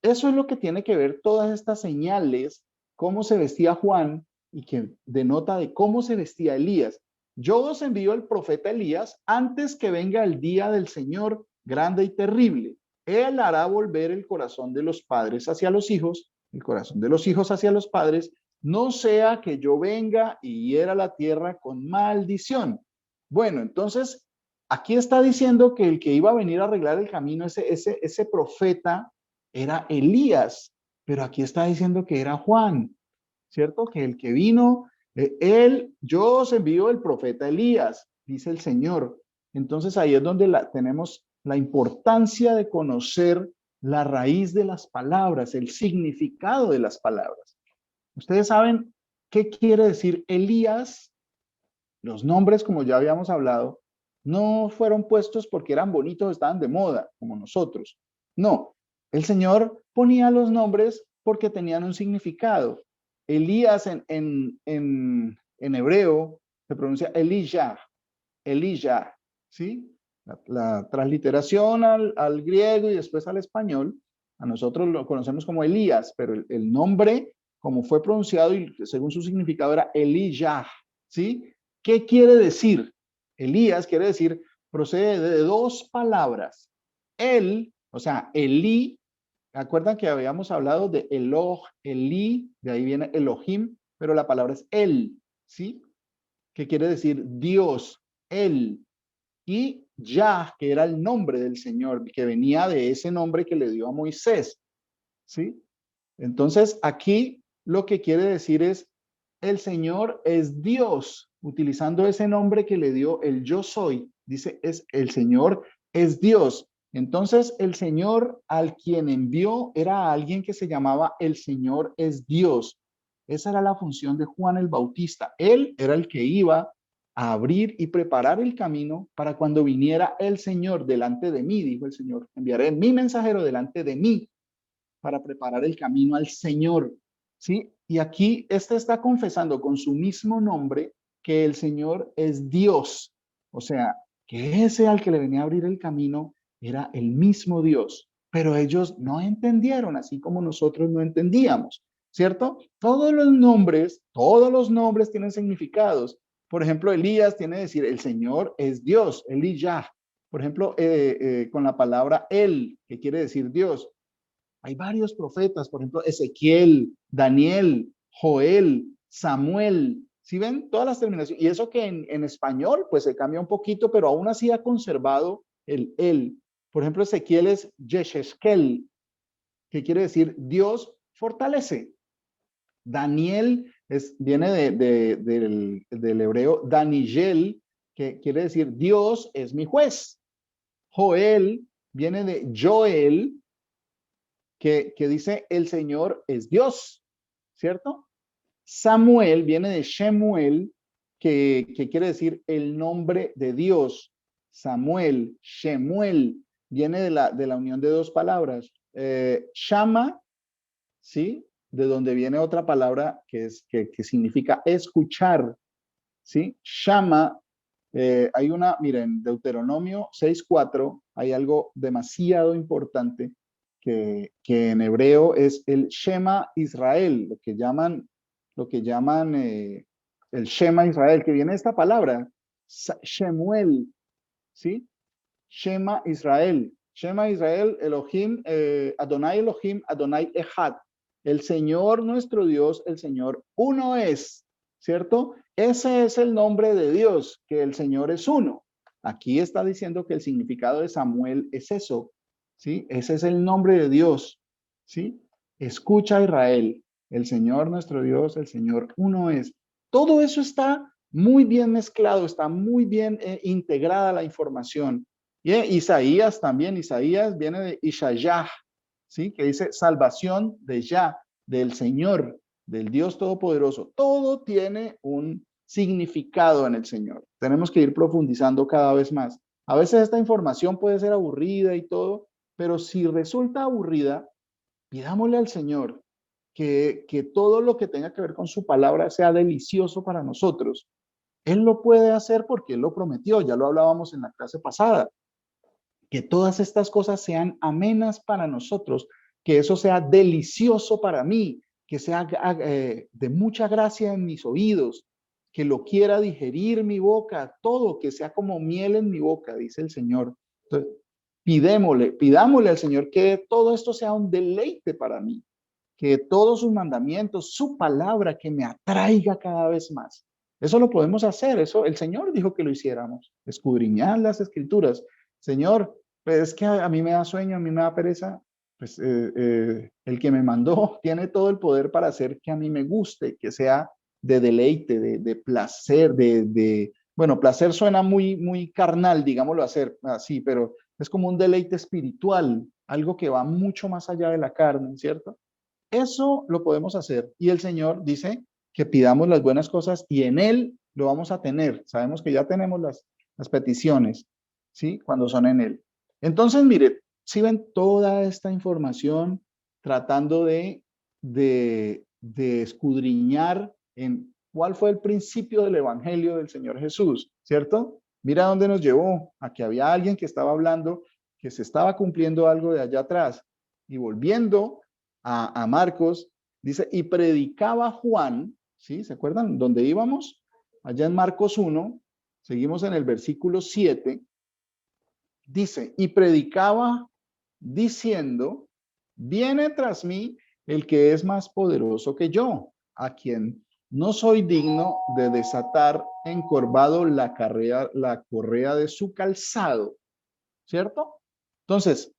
Eso es lo que tiene que ver todas estas señales, cómo se vestía Juan y que denota de cómo se vestía Elías. Yo os envío el profeta Elías antes que venga el día del Señor grande y terrible. Él hará volver el corazón de los padres hacia los hijos, el corazón de los hijos hacia los padres, no sea que yo venga y hiera la tierra con maldición. Bueno, entonces, aquí está diciendo que el que iba a venir a arreglar el camino, ese profeta, era Elías, pero aquí está diciendo que era Juan, ¿cierto? Que el que vino, yo os envío el profeta Elías, dice el Señor. Entonces ahí es donde tenemos la importancia de conocer la raíz de las palabras, el significado de las palabras. Ustedes saben qué quiere decir Elías. Los nombres, como ya habíamos hablado, no fueron puestos porque eran bonitos, estaban de moda, como nosotros. No, el Señor ponía los nombres porque tenían un significado. Elías en hebreo se pronuncia Elijah, ¿sí? La transliteración al griego y después al español, a nosotros lo conocemos como Elías, pero el nombre, como fue pronunciado y según su significado, era Elijah, ¿sí? ¿Qué quiere decir? Elías quiere decir, procede de dos palabras. El, o sea, Elí, ¿acuerdan que habíamos hablado de Eloh, Elí? De ahí viene Elohim, pero la palabra es él, ¿sí? ¿Qué quiere decir Dios? Él. Y Yah, que era el nombre del Señor, que venía de ese nombre que le dio a Moisés, ¿sí? Entonces, aquí lo que quiere decir es, el Señor es Dios, utilizando ese nombre que le dio el yo soy, dice, el Señor es Dios. Entonces, el Señor al quien envió era a alguien que se llamaba el Señor es Dios. Esa era la función de Juan el Bautista. Él era el que iba a abrir y preparar el camino para cuando viniera el Señor delante de mí, dijo el Señor. Enviaré mi mensajero delante de mí para preparar el camino al Señor. ¿Sí? Y aquí este está confesando con su mismo nombre que el Señor es Dios. O sea, que ese al que le venía a abrir el camino era el mismo Dios. Pero ellos no entendieron, así como nosotros no entendíamos, ¿cierto? Todos los nombres tienen significados. Por ejemplo, Elías tiene que decir, el Señor es Dios, Elijah. Por ejemplo, con la palabra El, que quiere decir Dios. Hay varios profetas, por ejemplo, Ezequiel, Daniel, Joel, Samuel. ¿Sí ven? Todas las terminaciones. Y eso que en español, pues se cambia un poquito, pero aún así ha conservado el él. Por ejemplo, Ezequiel es Yesheskel, que quiere decir Dios fortalece. Daniel viene del hebreo Daniyel, que quiere decir Dios es mi juez. Joel viene de Joel, que dice el Señor es Dios, ¿cierto? Samuel viene de Shemuel, que quiere decir el nombre de Dios. Samuel, Shemuel, viene de la unión de dos palabras. Shama, ¿sí? De donde viene otra palabra que significa escuchar, ¿sí? Shama, hay una, miren, Deuteronomio 6:4, hay algo demasiado importante que en hebreo es el Shema Israel, lo que llaman el Shema Israel, que viene de esta palabra, Shemuel, ¿sí? Shema Israel, Elohim, Adonai Elohim, Adonai Echad, el Señor nuestro Dios, el Señor uno es, ¿cierto? Ese es el nombre de Dios, que el Señor es uno. Aquí está diciendo que el significado de Samuel es eso, ¿sí? Ese es el nombre de Dios, ¿sí? Escucha Israel, el Señor nuestro Dios, el Señor uno es. Todo eso está muy bien mezclado, está muy bien integrada la información. Y Isaías también, Isaías viene de Ishayah, ¿sí? Que dice salvación de Yah, del Señor, del Dios Todopoderoso. Todo tiene un significado en el Señor. Tenemos que ir profundizando cada vez más. A veces esta información puede ser aburrida y todo, pero si resulta aburrida, pidámosle al Señor que todo lo que tenga que ver con su palabra sea delicioso para nosotros. Él lo puede hacer porque Él lo prometió, ya lo hablábamos en la clase pasada. Que todas estas cosas sean amenas para nosotros, que eso sea delicioso para mí, que sea de mucha gracia en mis oídos, que lo quiera digerir mi boca, todo, que sea como miel en mi boca, dice el Señor. Entonces, pidámosle al Señor que todo esto sea un deleite para mí, que todos sus mandamientos, su palabra, que me atraiga cada vez más. Eso lo podemos hacer, eso el Señor dijo que lo hiciéramos, escudriñar las escrituras. Señor, pues es que a mí me da sueño, a mí me da pereza, pues el que me mandó tiene todo el poder para hacer que a mí me guste, que sea de deleite, de placer, bueno, placer suena muy carnal, digámoslo así, pero es como un deleite espiritual, algo que va mucho más allá de la carne, ¿cierto? Eso lo podemos hacer y el Señor dice que pidamos las buenas cosas y en Él lo vamos a tener. Sabemos que ya tenemos las peticiones, ¿sí? Cuando son en Él. Entonces, mire, si ven toda esta información tratando de escudriñar en cuál fue el principio del Evangelio del Señor Jesús, ¿cierto? Mira dónde nos llevó, a que había alguien que estaba hablando, que se estaba cumpliendo algo de allá atrás. Y volviendo a Marcos, dice, y predicaba Juan, ¿sí? ¿Se acuerdan dónde íbamos? Allá en Marcos 1, seguimos en el versículo 7, dice, y predicaba diciendo, viene tras mí el que es más poderoso que yo, a quien no soy digno de desatar encorvado la correa de su calzado, ¿cierto? Entonces,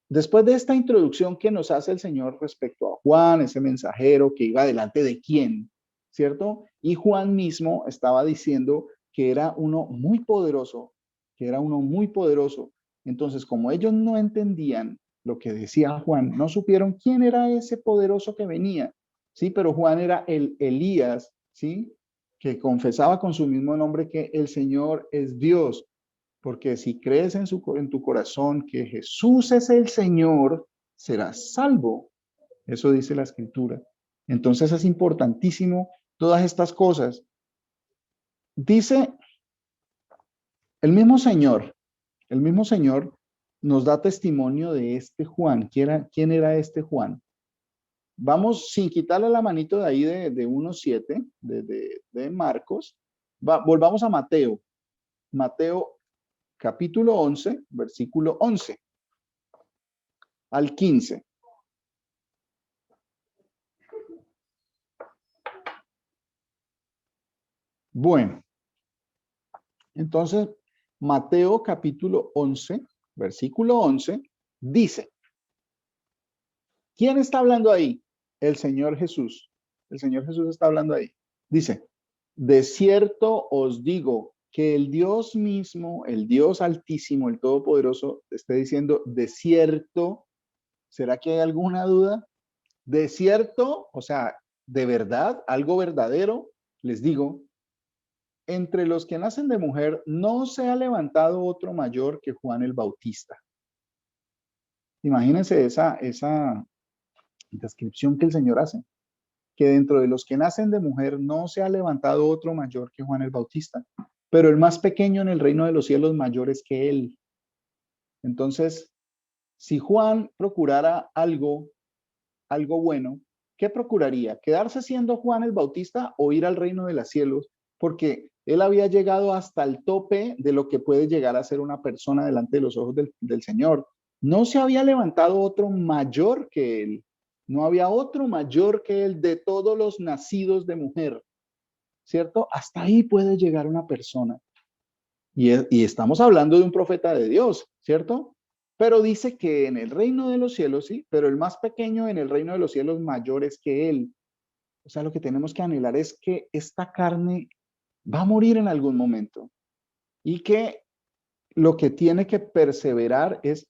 después de esta introducción que nos hace el Señor respecto a Juan, ese mensajero que iba delante de quién, ¿cierto? Y Juan mismo estaba diciendo que era uno muy poderoso, Entonces, como ellos no entendían lo que decía Juan, no supieron quién era ese poderoso que venía, ¿sí? Pero Juan era el Elías, ¿sí? Que confesaba con su mismo nombre que el Señor es Dios. Porque si crees en tu corazón que Jesús es el Señor, serás salvo. Eso dice la Escritura. Entonces es importantísimo todas estas cosas. Dice el mismo Señor nos da testimonio de este Juan. ¿Quién era este Juan? Vamos, sin quitarle la manito de ahí de 1:7, de Marcos, volvamos a Mateo. Mateo capítulo 11, versículo 11 al 15. Bueno, entonces Mateo capítulo 11, versículo 11, dice, ¿quién está hablando ahí? El Señor Jesús. El Señor Jesús está hablando ahí. Dice, de cierto os digo que el Dios mismo, el Dios altísimo, el Todopoderoso, esté diciendo, de cierto, ¿será que hay alguna duda? De cierto, o sea, de verdad, algo verdadero, les digo, entre los que nacen de mujer no se ha levantado otro mayor que Juan el Bautista. Imagínense esa descripción que el Señor hace, que dentro de los que nacen de mujer no se ha levantado otro mayor que Juan el Bautista, pero el más pequeño en el reino de los cielos mayor es que él. Entonces, si Juan procurara algo bueno, ¿qué procuraría? ¿Quedarse siendo Juan el Bautista o ir al reino de los cielos? Porque él había llegado hasta el tope de lo que puede llegar a ser una persona delante de los ojos del Señor. No se había levantado otro mayor que él. No había otro mayor que él de todos los nacidos de mujer, ¿cierto? Hasta ahí puede llegar una persona. Y estamos hablando de un profeta de Dios, ¿cierto? Pero dice que en el reino de los cielos, sí, pero el más pequeño en el reino de los cielos mayor es que él. O sea, lo que tenemos que anhelar es que esta carne va a morir en algún momento y que lo que tiene que perseverar es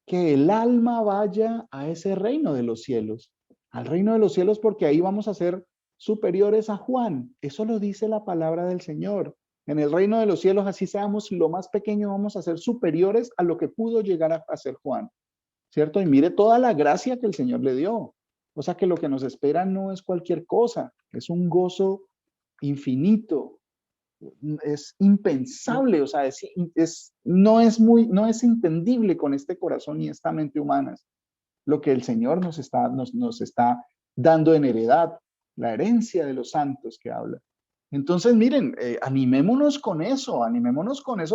que el alma vaya a ese reino de los cielos, al reino de los cielos, porque ahí vamos a ser superiores a Juan. Eso lo dice la palabra del Señor. En el reino de los cielos, así seamos lo más pequeño, vamos a ser superiores a lo que pudo llegar a ser Juan, ¿cierto? Y mire toda la gracia que el Señor le dio. O sea que lo que nos espera no es cualquier cosa, es un gozo infinito, es impensable, o sea, no es entendible con este corazón y esta mente humanas lo que el Señor nos está dando en heredad, la herencia de los santos que habla. Entonces, miren, animémonos con eso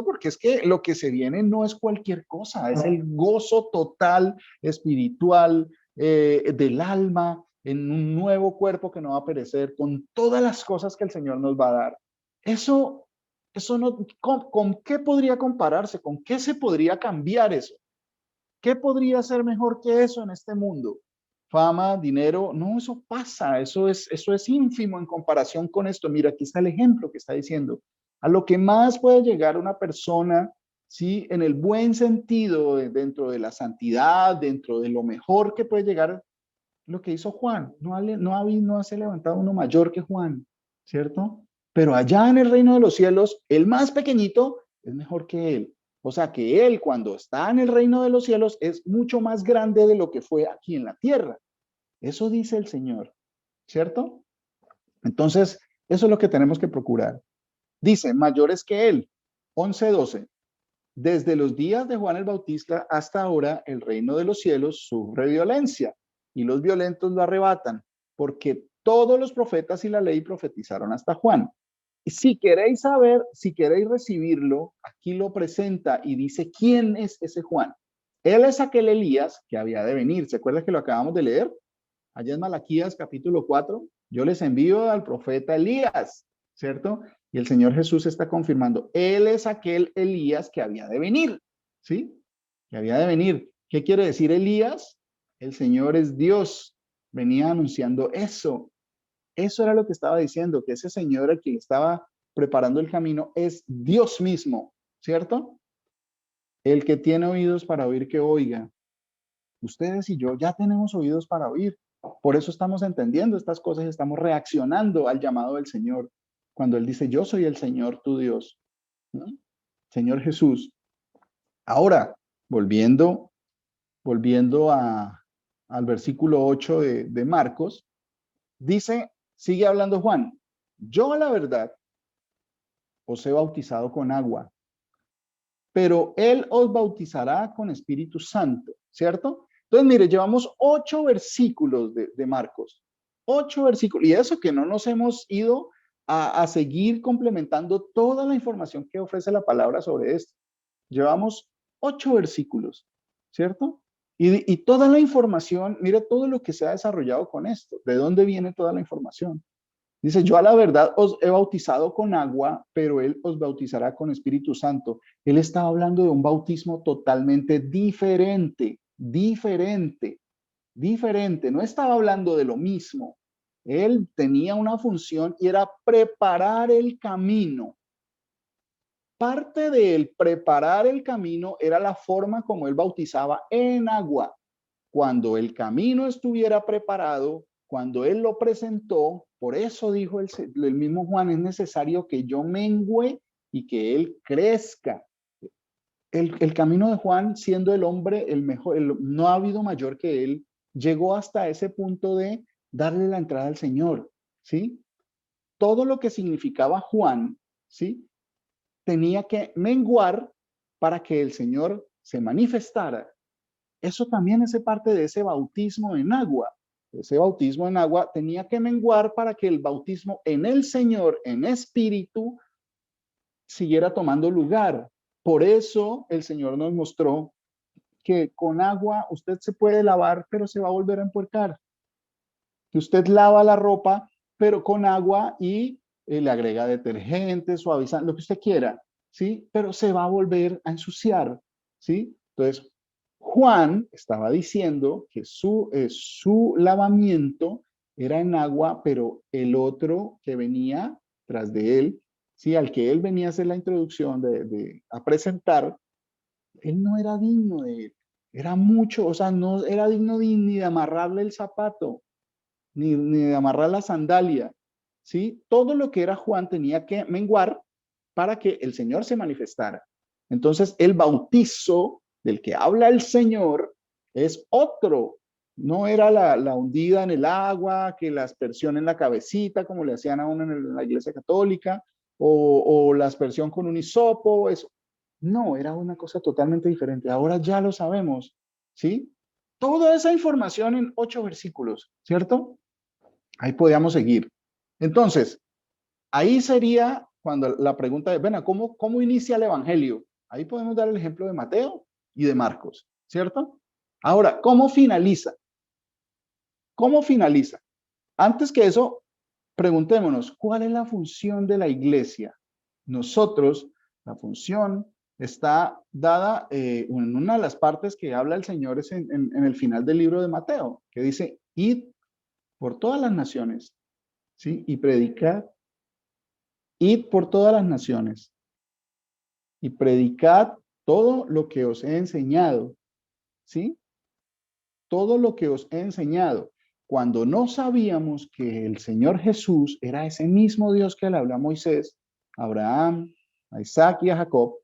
porque es que lo que se viene no es cualquier cosa, es el gozo total, espiritual, del alma, en un nuevo cuerpo que no va a perecer, con todas las cosas que el Señor nos va a dar. Eso no, ¿con qué podría compararse? ¿Con qué se podría cambiar eso? ¿Qué podría ser mejor que eso en este mundo? Fama, dinero, no, eso pasa, eso es ínfimo en comparación con esto. Mira, aquí está el ejemplo que está diciendo. A lo que más puede llegar una persona, ¿sí? En el buen sentido, dentro de la santidad, dentro de lo mejor que puede llegar, lo que hizo Juan. No se ha levantado uno mayor que Juan, ¿cierto? Pero allá en el reino de los cielos, el más pequeñito es mejor que él. O sea que él, cuando está en el reino de los cielos, es mucho más grande de lo que fue aquí en la tierra. Eso dice el Señor, ¿cierto? Entonces, eso es lo que tenemos que procurar. Dice, mayores que él, 11:12. Desde los días de Juan el Bautista hasta ahora, el reino de los cielos sufre violencia y los violentos lo arrebatan, porque todos los profetas y la ley profetizaron hasta Juan. Si queréis saber, si queréis recibirlo, aquí lo presenta y dice, ¿quién es ese Juan? Él es aquel Elías que había de venir. ¿Se acuerdan que lo acabamos de leer? Allá en Malaquías capítulo 4, yo les envío al profeta Elías, ¿cierto? Y el Señor Jesús está confirmando, él es aquel Elías que había de venir, ¿sí? Que había de venir. ¿Qué quiere decir Elías? El Señor es Dios. Venía anunciando eso. Eso era lo que estaba diciendo, que ese Señor al que estaba preparando el camino es Dios mismo, ¿cierto? El que tiene oídos para oír, que oiga. Ustedes y yo ya tenemos oídos para oír. Por eso estamos entendiendo estas cosas y estamos reaccionando al llamado del Señor. Cuando Él dice, yo soy el Señor, tu Dios. ¿No? Señor Jesús. Ahora, volviendo al versículo 8 de Marcos, dice, sigue hablando Juan, yo a la verdad os he bautizado con agua, pero Él os bautizará con Espíritu Santo, ¿cierto? Entonces, mire, llevamos 8 versículos de Marcos, 8 versículos, y eso que no nos hemos ido a seguir complementando toda la información que ofrece la palabra sobre esto. Llevamos 8 versículos, ¿cierto? Y toda la información, mira todo lo que se ha desarrollado con esto. ¿De dónde viene toda la información? Dice, yo a la verdad os he bautizado con agua, pero Él os bautizará con Espíritu Santo. Él estaba hablando de un bautismo totalmente diferente. No estaba hablando de lo mismo. Él tenía una función y era preparar el camino. Parte del preparar el camino era la forma como Él bautizaba en agua. Cuando el camino estuviera preparado, cuando Él lo presentó, por eso dijo el mismo Juan, es necesario que yo mengüe y que Él crezca. El camino de Juan, siendo el hombre el mejor, no ha habido mayor que Él, llegó hasta ese punto de darle la entrada al Señor, ¿sí? Todo lo que significaba Juan, ¿sí? Tenía que menguar para que el Señor se manifestara. Eso también es parte de ese bautismo en agua. Ese bautismo en agua tenía que menguar para que el bautismo en el Señor, en espíritu, siguiera tomando lugar. Por eso el Señor nos mostró que con agua usted se puede lavar, pero se va a volver a empuercar. Que usted lava la ropa, pero con agua y le agrega detergente, suavizante, lo que usted quiera, ¿sí? Pero se va a volver a ensuciar, ¿sí? Entonces, Juan estaba diciendo que su lavamiento era en agua, pero el otro que venía tras de él, ¿sí? Al que él venía a hacer la introducción, a presentar, él no era digno de él. Era mucho, o sea, no era digno ni de amarrarle el zapato, ni de amarrar la sandalia, ¿sí? Todo lo que era Juan tenía que menguar para que el Señor se manifestara. Entonces, el bautizo del que habla el Señor es otro. No era la hundida en el agua, que la aspersión en la cabecita, como le hacían a uno en la iglesia católica, o la aspersión con un hisopo, eso. No, era una cosa totalmente diferente. Ahora ya lo sabemos, ¿sí? Toda esa información en 8 versículos, ¿cierto? Ahí podíamos seguir. Entonces, ahí sería cuando la pregunta es, bueno, ¿cómo inicia el Evangelio? Ahí podemos dar el ejemplo de Mateo y de Marcos, ¿cierto? Ahora, ¿cómo finaliza? ¿Cómo finaliza? Antes que eso, preguntémonos, ¿cuál es la función de la iglesia? Nosotros, la función está dada en una de las partes que habla el Señor es en el final del libro de Mateo, que dice, id por todas las naciones, ¿sí? Y predicad, id por todas las naciones y predicad todo lo que os he enseñado, ¿sí? Todo lo que os he enseñado. Cuando no sabíamos que el Señor Jesús era ese mismo Dios que le habló a Moisés, a Abraham, a Isaac y a Jacob,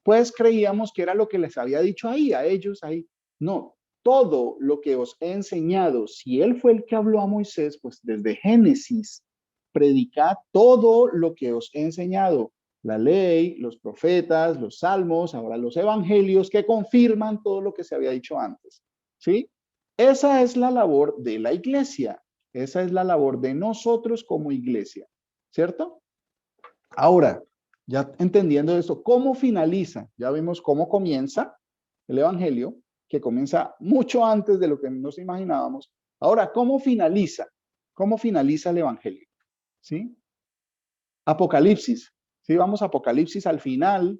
pues creíamos que era lo que les había dicho ahí, a ellos ahí. No, todo lo que os he enseñado, si Él fue el que habló a Moisés, pues desde Génesis, predicad todo lo que os he enseñado. La ley, los profetas, los salmos, ahora los evangelios que confirman todo lo que se había dicho antes. ¿Sí? Esa es la labor de la iglesia. Esa es la labor de nosotros como iglesia. ¿Cierto? Ahora, ya entendiendo esto, ¿cómo finaliza? Ya vimos cómo comienza el evangelio, que comienza mucho antes de lo que nos imaginábamos. Ahora, ¿cómo finaliza? ¿Cómo finaliza el evangelio? ¿Sí? Apocalipsis. ¿Sí? Vamos a Apocalipsis al final.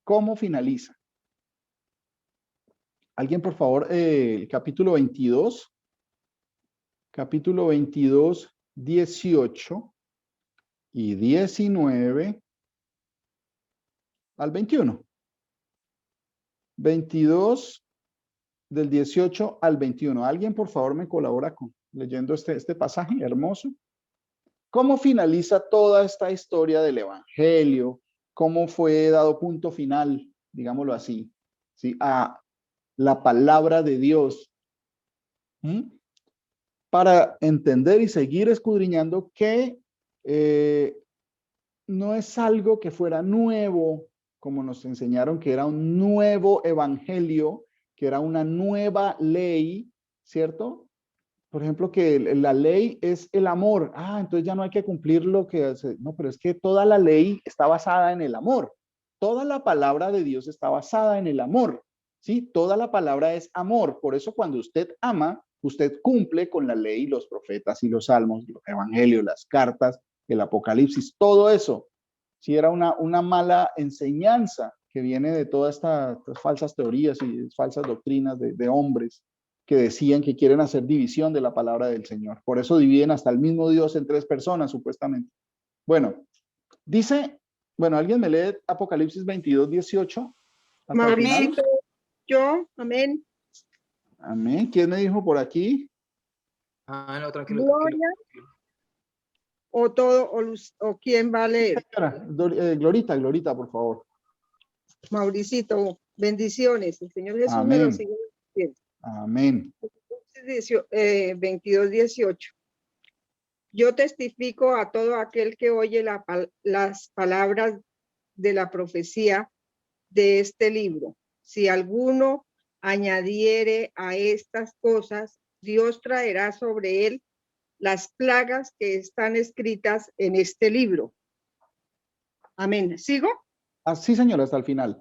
¿Cómo finaliza? ¿Alguien, por favor, el capítulo 22? Capítulo 22, 18 y 19 al 21. 22 del 18 al 21. ¿Alguien, por favor, me colabora leyendo este pasaje hermoso? ¿Cómo finaliza toda esta historia del Evangelio? ¿Cómo fue dado punto final, digámoslo así, ¿sí? A la palabra de Dios? Para entender y seguir escudriñando que no es algo que fuera nuevo, como nos enseñaron que era un nuevo evangelio, que era una nueva ley, ¿cierto? Por ejemplo, que la ley es el amor. Ah, entonces ya no hay que cumplir lo que hace. No, pero es que toda la ley está basada en el amor. Toda la palabra de Dios está basada en el amor, ¿sí? Toda la palabra es amor. Por eso cuando usted ama, usted cumple con la ley, los profetas y los salmos, los evangelios, las cartas, el apocalipsis, todo eso. Sí, era una mala enseñanza que viene de todas estas falsas teorías y falsas doctrinas de hombres que decían que quieren hacer división de la palabra del Señor. Por eso dividen hasta el mismo Dios en 3 personas, supuestamente. Bueno, dice, bueno, ¿alguien me lee Apocalipsis 22, 18? Hasta el final. Mauricio, yo, amén. Amén. ¿Quién me dijo por aquí? No, tranquilo, Gloria, o todo, o quién va a leer. Señora, Glorita, por favor. Mauricito, bendiciones. El Señor Jesús me lo Amén. sigue diciendo. Amén. 22, 18. Yo testifico a todo aquel que oye las palabras de la profecía de este libro. Si alguno añadiere a estas cosas, Dios traerá sobre él las plagas que están escritas en este libro. Amén. ¿Sigo? Sí, señora, hasta el final.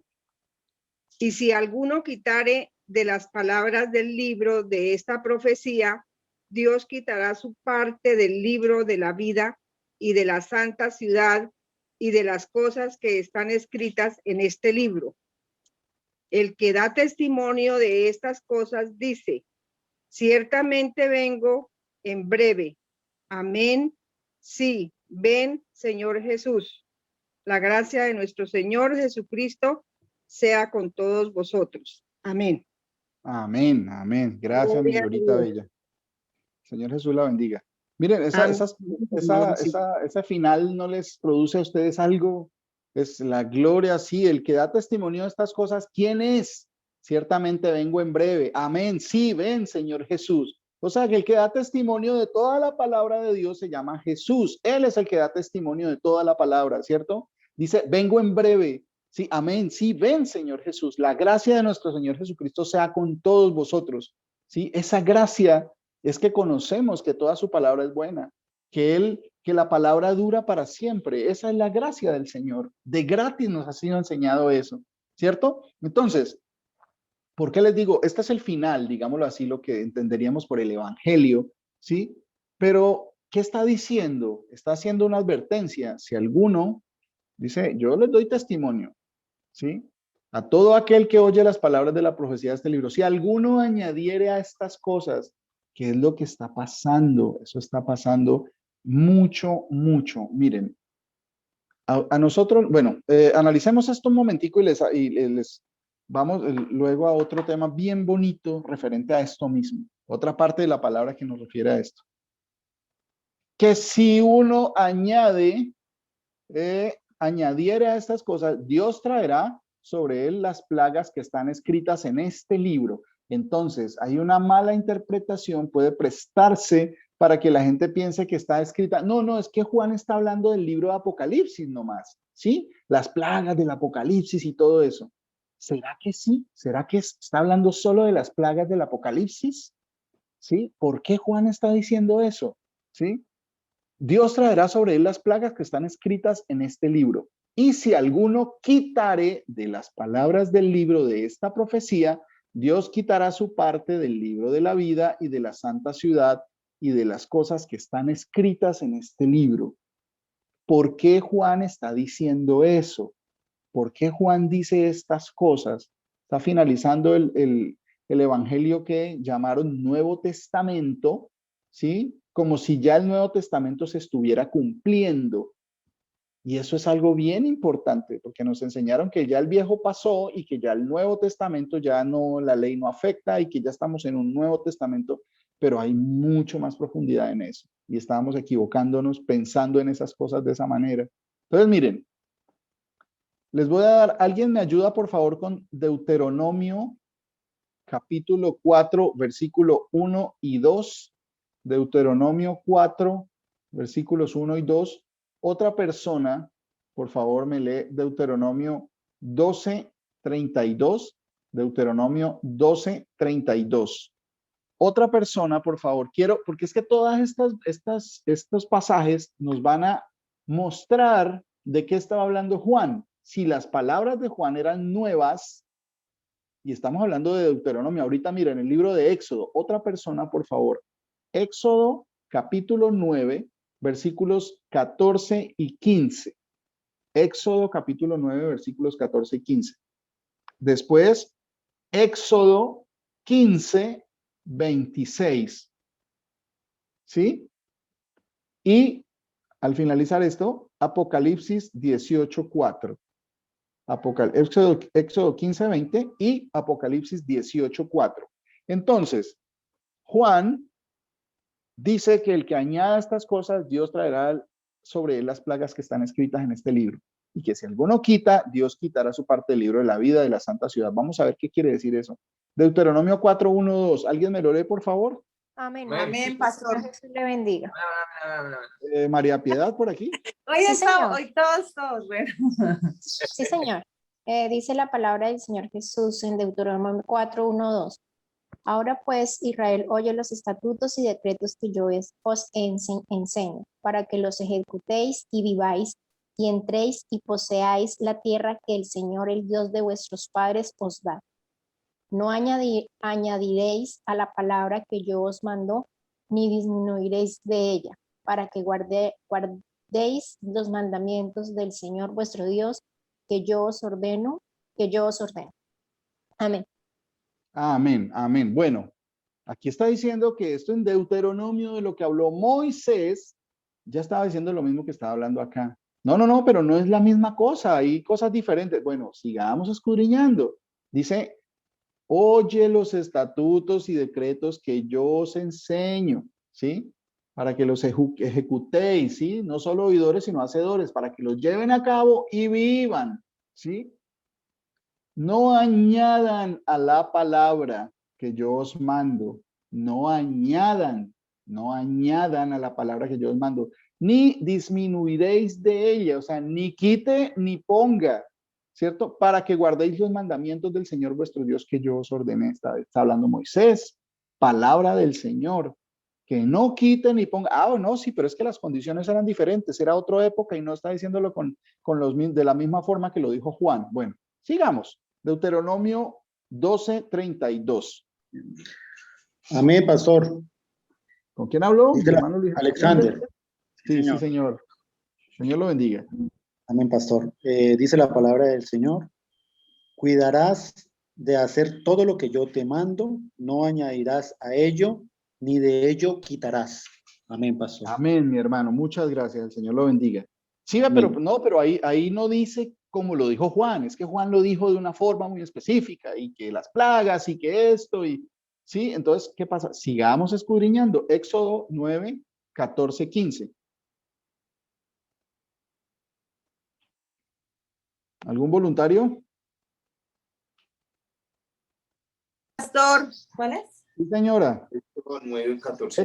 Y si alguno quitare de las palabras del libro de esta profecía, Dios quitará su parte del libro de la vida y de la santa ciudad y de las cosas que están escritas en este libro. El que da testimonio de estas cosas dice, ciertamente vengo en breve. Amén. Sí, ven, Señor Jesús. La gracia de nuestro Señor Jesucristo sea con todos vosotros. Amén. Amén, amén. Gracias, mi Glorita Bella. Señor Jesús la bendiga. Miren, ese final no les produce a ustedes algo. Es la gloria, sí, el que da testimonio de estas cosas, ¿quién es? Ciertamente vengo en breve. Amén, sí, ven, Señor Jesús. O sea, que el que da testimonio de toda la palabra de Dios se llama Jesús. Él es el que da testimonio de toda la palabra, ¿cierto? Dice, vengo en breve. Sí, amén, sí, ven, Señor Jesús. La gracia de nuestro Señor Jesucristo sea con todos vosotros. Sí, esa gracia es que conocemos que toda su palabra es buena, que la palabra dura para siempre. Esa es la gracia del Señor. De gratis nos ha sido enseñado eso, ¿cierto? Entonces, ¿por qué les digo? Este es el final, digámoslo así, lo que entenderíamos por el evangelio, ¿sí? Pero, ¿qué está diciendo? Está haciendo una advertencia. Si alguno dice, yo les doy testimonio, ¿sí? A todo aquel que oye las palabras de la profecía de este libro, si alguno añadiere a estas cosas, ¿qué es lo que está pasando? Eso está pasando mucho, mucho. Miren, a nosotros, bueno, analicemos esto un momentico y les vamos luego a otro tema bien bonito referente a esto mismo. Otra parte de la palabra que nos refiere a esto. Que si uno añadiere a estas cosas, Dios traerá sobre él las plagas que están escritas en este libro. Entonces, hay una mala interpretación, puede prestarse para que la gente piense que está escrita. No, es que Juan está hablando del libro de Apocalipsis nomás, ¿sí? Las plagas del Apocalipsis y todo eso. ¿Será que sí? ¿Será que está hablando solo de las plagas del Apocalipsis? ¿Sí? ¿Por qué Juan está diciendo eso? ¿Sí? Dios traerá sobre él las plagas que están escritas en este libro. Y si alguno quitare de las palabras del libro de esta profecía, Dios quitará su parte del libro de la vida y de la santa ciudad y de las cosas que están escritas en este libro. ¿Por qué Juan está diciendo eso? ¿Por qué Juan dice estas cosas? Está finalizando el evangelio que llamaron Nuevo Testamento, ¿sí? Como si ya el Nuevo Testamento se estuviera cumpliendo. Y eso es algo bien importante, porque nos enseñaron que ya el viejo pasó y que ya el Nuevo Testamento ya no, la ley no afecta y que ya estamos en un Nuevo Testamento, pero hay mucho más profundidad en eso. Y estábamos equivocándonos pensando en esas cosas de esa manera. Entonces, miren, les voy a dar, ¿alguien me ayuda por favor con Deuteronomio capítulo 4, versículo 1 y 2? Deuteronomio 4, versículos 1 y 2. Otra persona, por favor, me lee Deuteronomio 12, 32. Deuteronomio 12, 32. Otra persona, por favor, quiero, porque es que todas estos pasajes nos van a mostrar de qué estaba hablando Juan. Si las palabras de Juan eran nuevas, y estamos hablando de Deuteronomio, ahorita miren, el libro de Éxodo. Otra persona, por favor. Éxodo capítulo 9, versículos 14 y 15. Éxodo capítulo 9, versículos 14 y 15. Después, Éxodo 15, 26. ¿Sí? Y al finalizar esto, Apocalipsis 18, 4. Éxodo 15, 20 y Apocalipsis 18, 4. Entonces, Juan dice que el que añada estas cosas, Dios traerá sobre él las plagas que están escritas en este libro. Y que si alguno quita, Dios quitará su parte del libro de la vida de la santa ciudad. Vamos a ver qué quiere decir eso. Deuteronomio 4, 1, 2. ¿Alguien me lo lee, por favor? Amén. Amén, pastor. Jesús le bendiga. María Piedad, por aquí. Hoy Sí, estamos, señor. hoy todos, bueno. Sí, señor. Dice la palabra del Señor Jesús en Deuteronomio 4, 1, 2. Ahora pues, Israel, oye los estatutos y decretos que yo os enseño, para que los ejecutéis y viváis, y entréis y poseáis la tierra que el Señor, el Dios de vuestros padres, os da. No añadiréis a la palabra que yo os mando, ni disminuiréis de ella, para que guardéis los mandamientos del Señor vuestro Dios, que yo os ordeno. Amén. Amén, amén. Bueno, aquí está diciendo que esto en Deuteronomio de lo que habló Moisés, ya estaba diciendo lo mismo que estaba hablando acá. No, pero no es la misma cosa, hay cosas diferentes. Bueno, sigamos escudriñando. Dice, oye los estatutos y decretos que yo os enseño, ¿sí? Para que los ejecutéis, ¿sí? No solo oidores, sino hacedores, para que los lleven a cabo y vivan, ¿sí? No añadan a la palabra que yo os mando, no añadan a la palabra que yo os mando, ni disminuiréis de ella, o sea, ni quite ni ponga, ¿cierto? Para que guardéis los mandamientos del Señor vuestro Dios que yo os ordené. Está hablando Moisés, palabra del Señor, que no quite ni ponga. No, sí, pero es que las condiciones eran diferentes, era otra época y no está diciéndolo de la misma forma que lo dijo Juan. Bueno, sigamos. Deuteronomio 12, 32. Amén, pastor. ¿Con quién habló? Hermano Luis Alexander. Sí, señor. Sí, señor. Señor lo bendiga. Amén, pastor. Dice la palabra del Señor: cuidarás de hacer todo lo que yo te mando, no añadirás a ello, ni de ello quitarás. Amén, pastor. Amén, mi hermano. Muchas gracias. El Señor lo bendiga. Sí, Amén. pero ahí no dice como lo dijo Juan, es que Juan lo dijo de una forma muy específica y que las plagas y que esto y sí, entonces, ¿qué pasa? Sigamos escudriñando. Éxodo 9, 14, 15. ¿Algún voluntario? Pastor, ¿cuál es? Sí, señora. Éxodo 9, 14.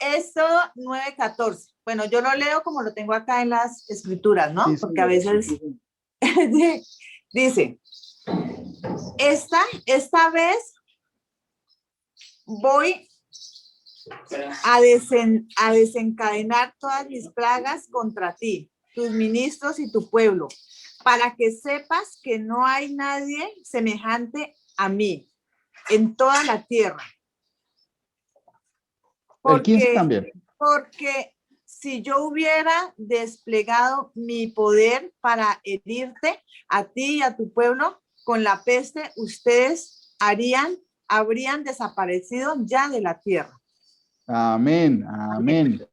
Éxodo 9, 14. Bueno, yo lo leo como lo tengo acá en las escrituras, ¿no? Sí, porque a veces dice, esta vez voy a desencadenar todas mis plagas contra ti, tus ministros y tu pueblo, para que sepas que no hay nadie semejante a mí en toda la tierra. El 15 también. Porque si yo hubiera desplegado mi poder para herirte a ti y a tu pueblo con la peste, ustedes habrían desaparecido ya de la tierra. Amén, amén.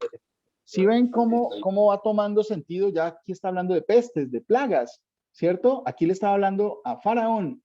Si ven cómo va tomando sentido, ya aquí está hablando de pestes, de plagas, ¿cierto? Aquí le estaba hablando a Faraón,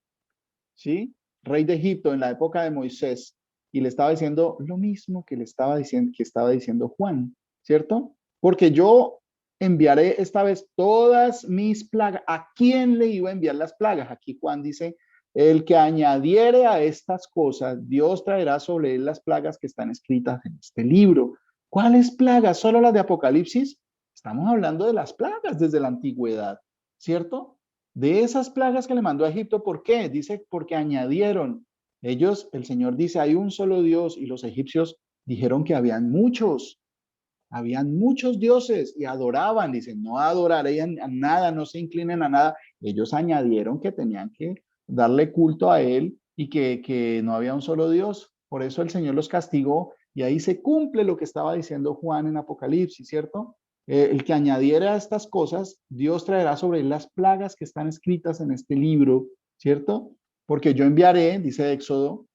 ¿sí? Rey de Egipto en la época de Moisés, y le estaba diciendo lo mismo que estaba diciendo Juan, ¿cierto? Porque yo enviaré esta vez todas mis plagas. ¿A quién le iba a enviar las plagas? Aquí Juan dice, el que añadiere a estas cosas, Dios traerá sobre él las plagas que están escritas en este libro. ¿Cuáles plagas? ¿Solo las de Apocalipsis? Estamos hablando de las plagas desde la antigüedad, ¿cierto? De esas plagas que le mandó a Egipto, ¿por qué? Dice, porque añadieron. Ellos, el Señor dice, hay un solo Dios, y los egipcios dijeron que habían muchos dioses y adoraban. Dicen, no adorarían a nada, no se inclinen a nada. Ellos añadieron que tenían que darle culto a él y que no había un solo Dios. Por eso el Señor los castigó, y ahí se cumple lo que estaba diciendo Juan en Apocalipsis, ¿cierto? El que añadiera a estas cosas, Dios traerá sobre él las plagas que están escritas en este libro, ¿cierto? Porque yo enviaré, dice Éxodo,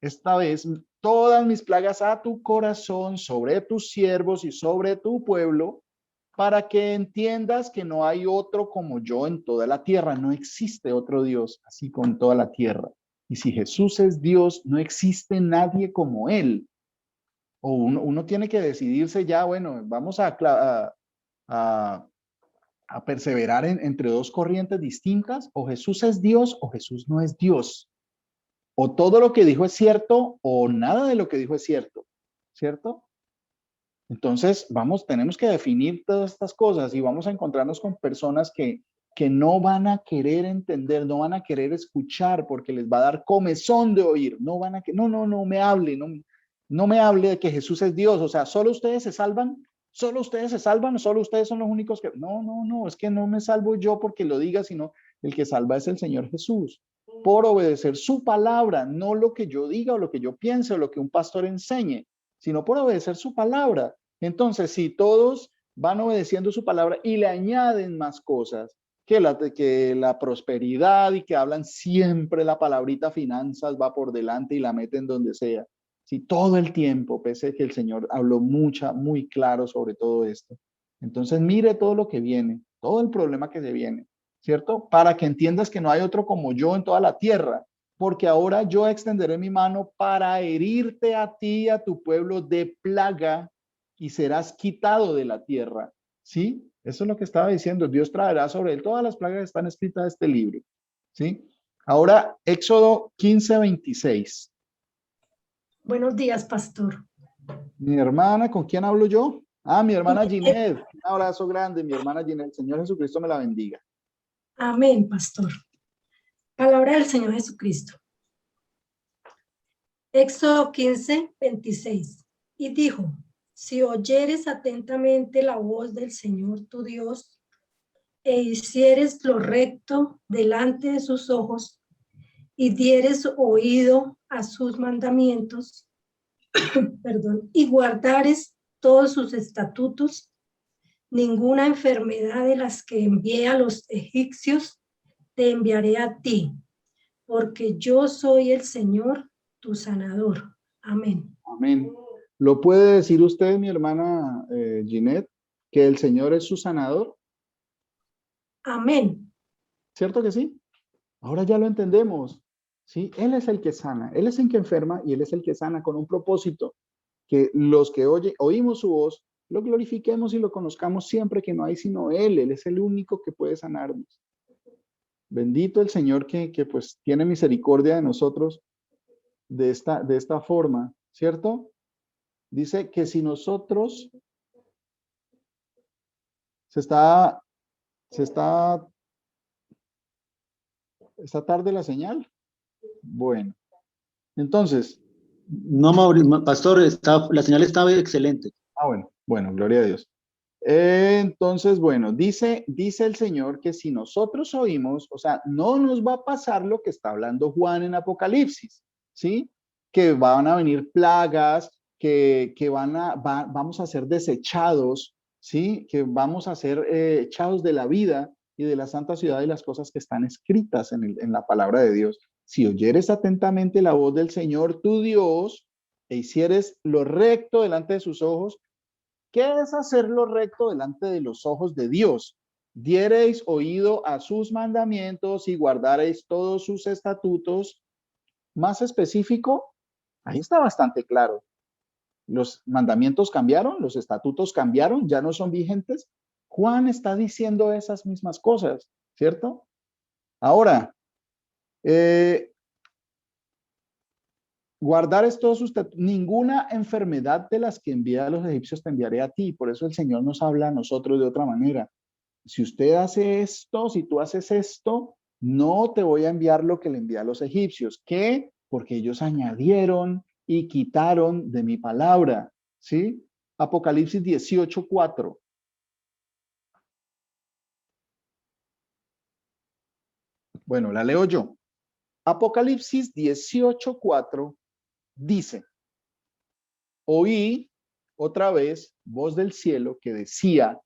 esta vez todas mis plagas a tu corazón, sobre tus siervos y sobre tu pueblo, para que entiendas que no hay otro como yo en toda la tierra. No existe otro Dios así con toda la tierra. Y si Jesús es Dios, no existe nadie como él. O uno tiene que decidirse ya, bueno, vamos a perseverar entre dos corrientes distintas, o Jesús es Dios o Jesús no es Dios. O todo lo que dijo es cierto o nada de lo que dijo es cierto, ¿cierto? Entonces, tenemos que definir todas estas cosas, y vamos a encontrarnos con personas que no van a querer entender, no van a querer escuchar, porque les va a dar comezón de oír. No me hable, no me hable de que Jesús es Dios. O sea, ¿solo ustedes se salvan? ¿Solo ustedes se salvan? ¿Solo ustedes son los únicos que...? No, es que no me salvo yo porque lo diga, sino el que salva es el Señor Jesús. Por obedecer su palabra, no lo que yo diga o lo que yo piense o lo que un pastor enseñe, sino por obedecer su palabra. Entonces, si todos van obedeciendo su palabra y le añaden más cosas, que la prosperidad, y que hablan siempre la palabrita finanzas va por delante y la meten donde sea. Sí, todo el tiempo, pese a que el Señor habló muy claro sobre todo esto. Entonces, mire todo lo que viene, todo el problema que se viene, ¿cierto? Para que entiendas que no hay otro como yo en toda la tierra, porque ahora yo extenderé mi mano para herirte a ti y a tu pueblo de plaga, y serás quitado de la tierra. ¿Sí? Eso es lo que estaba diciendo. Dios traerá sobre él todas las plagas que están escritas en este libro. ¿Sí? Ahora, Éxodo 15:26. Buenos días, pastor. Mi hermana, ¿con quién hablo yo? Mi hermana Ginette. Un abrazo grande, mi hermana Ginette. Señor Jesucristo me la bendiga. Amén, pastor. Palabra del Señor Jesucristo. Éxodo 15:26. Y dijo, si oyeres atentamente la voz del Señor tu Dios, e hicieres lo recto delante de sus ojos, y dieres oído a sus mandamientos, y guardares todos sus estatutos, ninguna enfermedad de las que envié a los egipcios te enviaré a ti, porque yo soy el Señor, tu sanador. Amén. Amén. ¿Lo puede decir usted, mi hermana Ginette, que el Señor es su sanador? Amén. ¿Cierto que sí? Ahora ya lo entendemos. ¿Sí? Él es el que sana, Él es el que enferma, y Él es el que sana con un propósito, que los que oímos su voz, lo glorifiquemos y lo conozcamos siempre, que no hay sino Él es el único que puede sanarnos. Bendito el Señor que pues tiene misericordia de nosotros de esta forma, ¿cierto? Dice que si nosotros está tarde la señal. Bueno, entonces. No, pastor, la señal estaba excelente. Bueno, gloria a Dios. Entonces, bueno, dice el Señor que si nosotros oímos, o sea, no nos va a pasar lo que está hablando Juan en Apocalipsis, ¿sí? Que van a venir plagas, que vamos a ser desechados, ¿sí? Que vamos a ser echados de la vida y de la santa ciudad y las cosas que están escritas en la palabra de Dios. Si oyeres atentamente la voz del Señor tu Dios, e hicieres lo recto delante de sus ojos, ¿Qué es hacer lo recto delante de los ojos de Dios? Diereis oído a sus mandamientos y guardareis todos sus estatutos. Más específico, ahí está bastante claro. Los mandamientos cambiaron, los estatutos cambiaron, ya no son vigentes. Juan está diciendo esas mismas cosas, ¿cierto? Ahora, guardar todos sus estatutos. Ninguna enfermedad de las que envía a los egipcios te enviaré a ti. Por eso el Señor nos habla a nosotros de otra manera. Si usted hace esto, si tú haces esto, no te voy a enviar lo que le envié a los egipcios. ¿Qué? Porque ellos añadieron y quitaron de mi palabra. ¿Sí? Apocalipsis 18:4. Bueno, la leo yo. Apocalipsis 18:4 dice: oí otra vez voz del cielo que decía: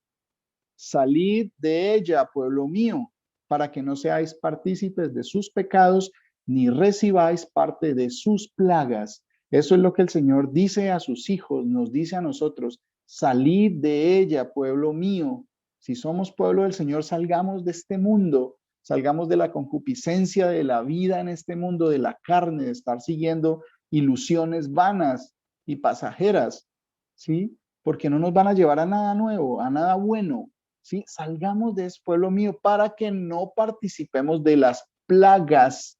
salid de ella, pueblo mío, para que no seáis partícipes de sus pecados, ni recibáis parte de sus plagas. Eso es lo que el Señor dice a sus hijos, nos dice a nosotros: salid de ella, pueblo mío. Si somos pueblo del Señor, salgamos de este mundo, salgamos de la concupiscencia de la vida en este mundo, de la carne, de estar siguiendo ilusiones vanas y pasajeras, ¿sí? Porque no nos van a llevar a nada nuevo, a nada bueno. ¿Sí? Salgamos de ese pueblo mío para que no participemos de las plagas,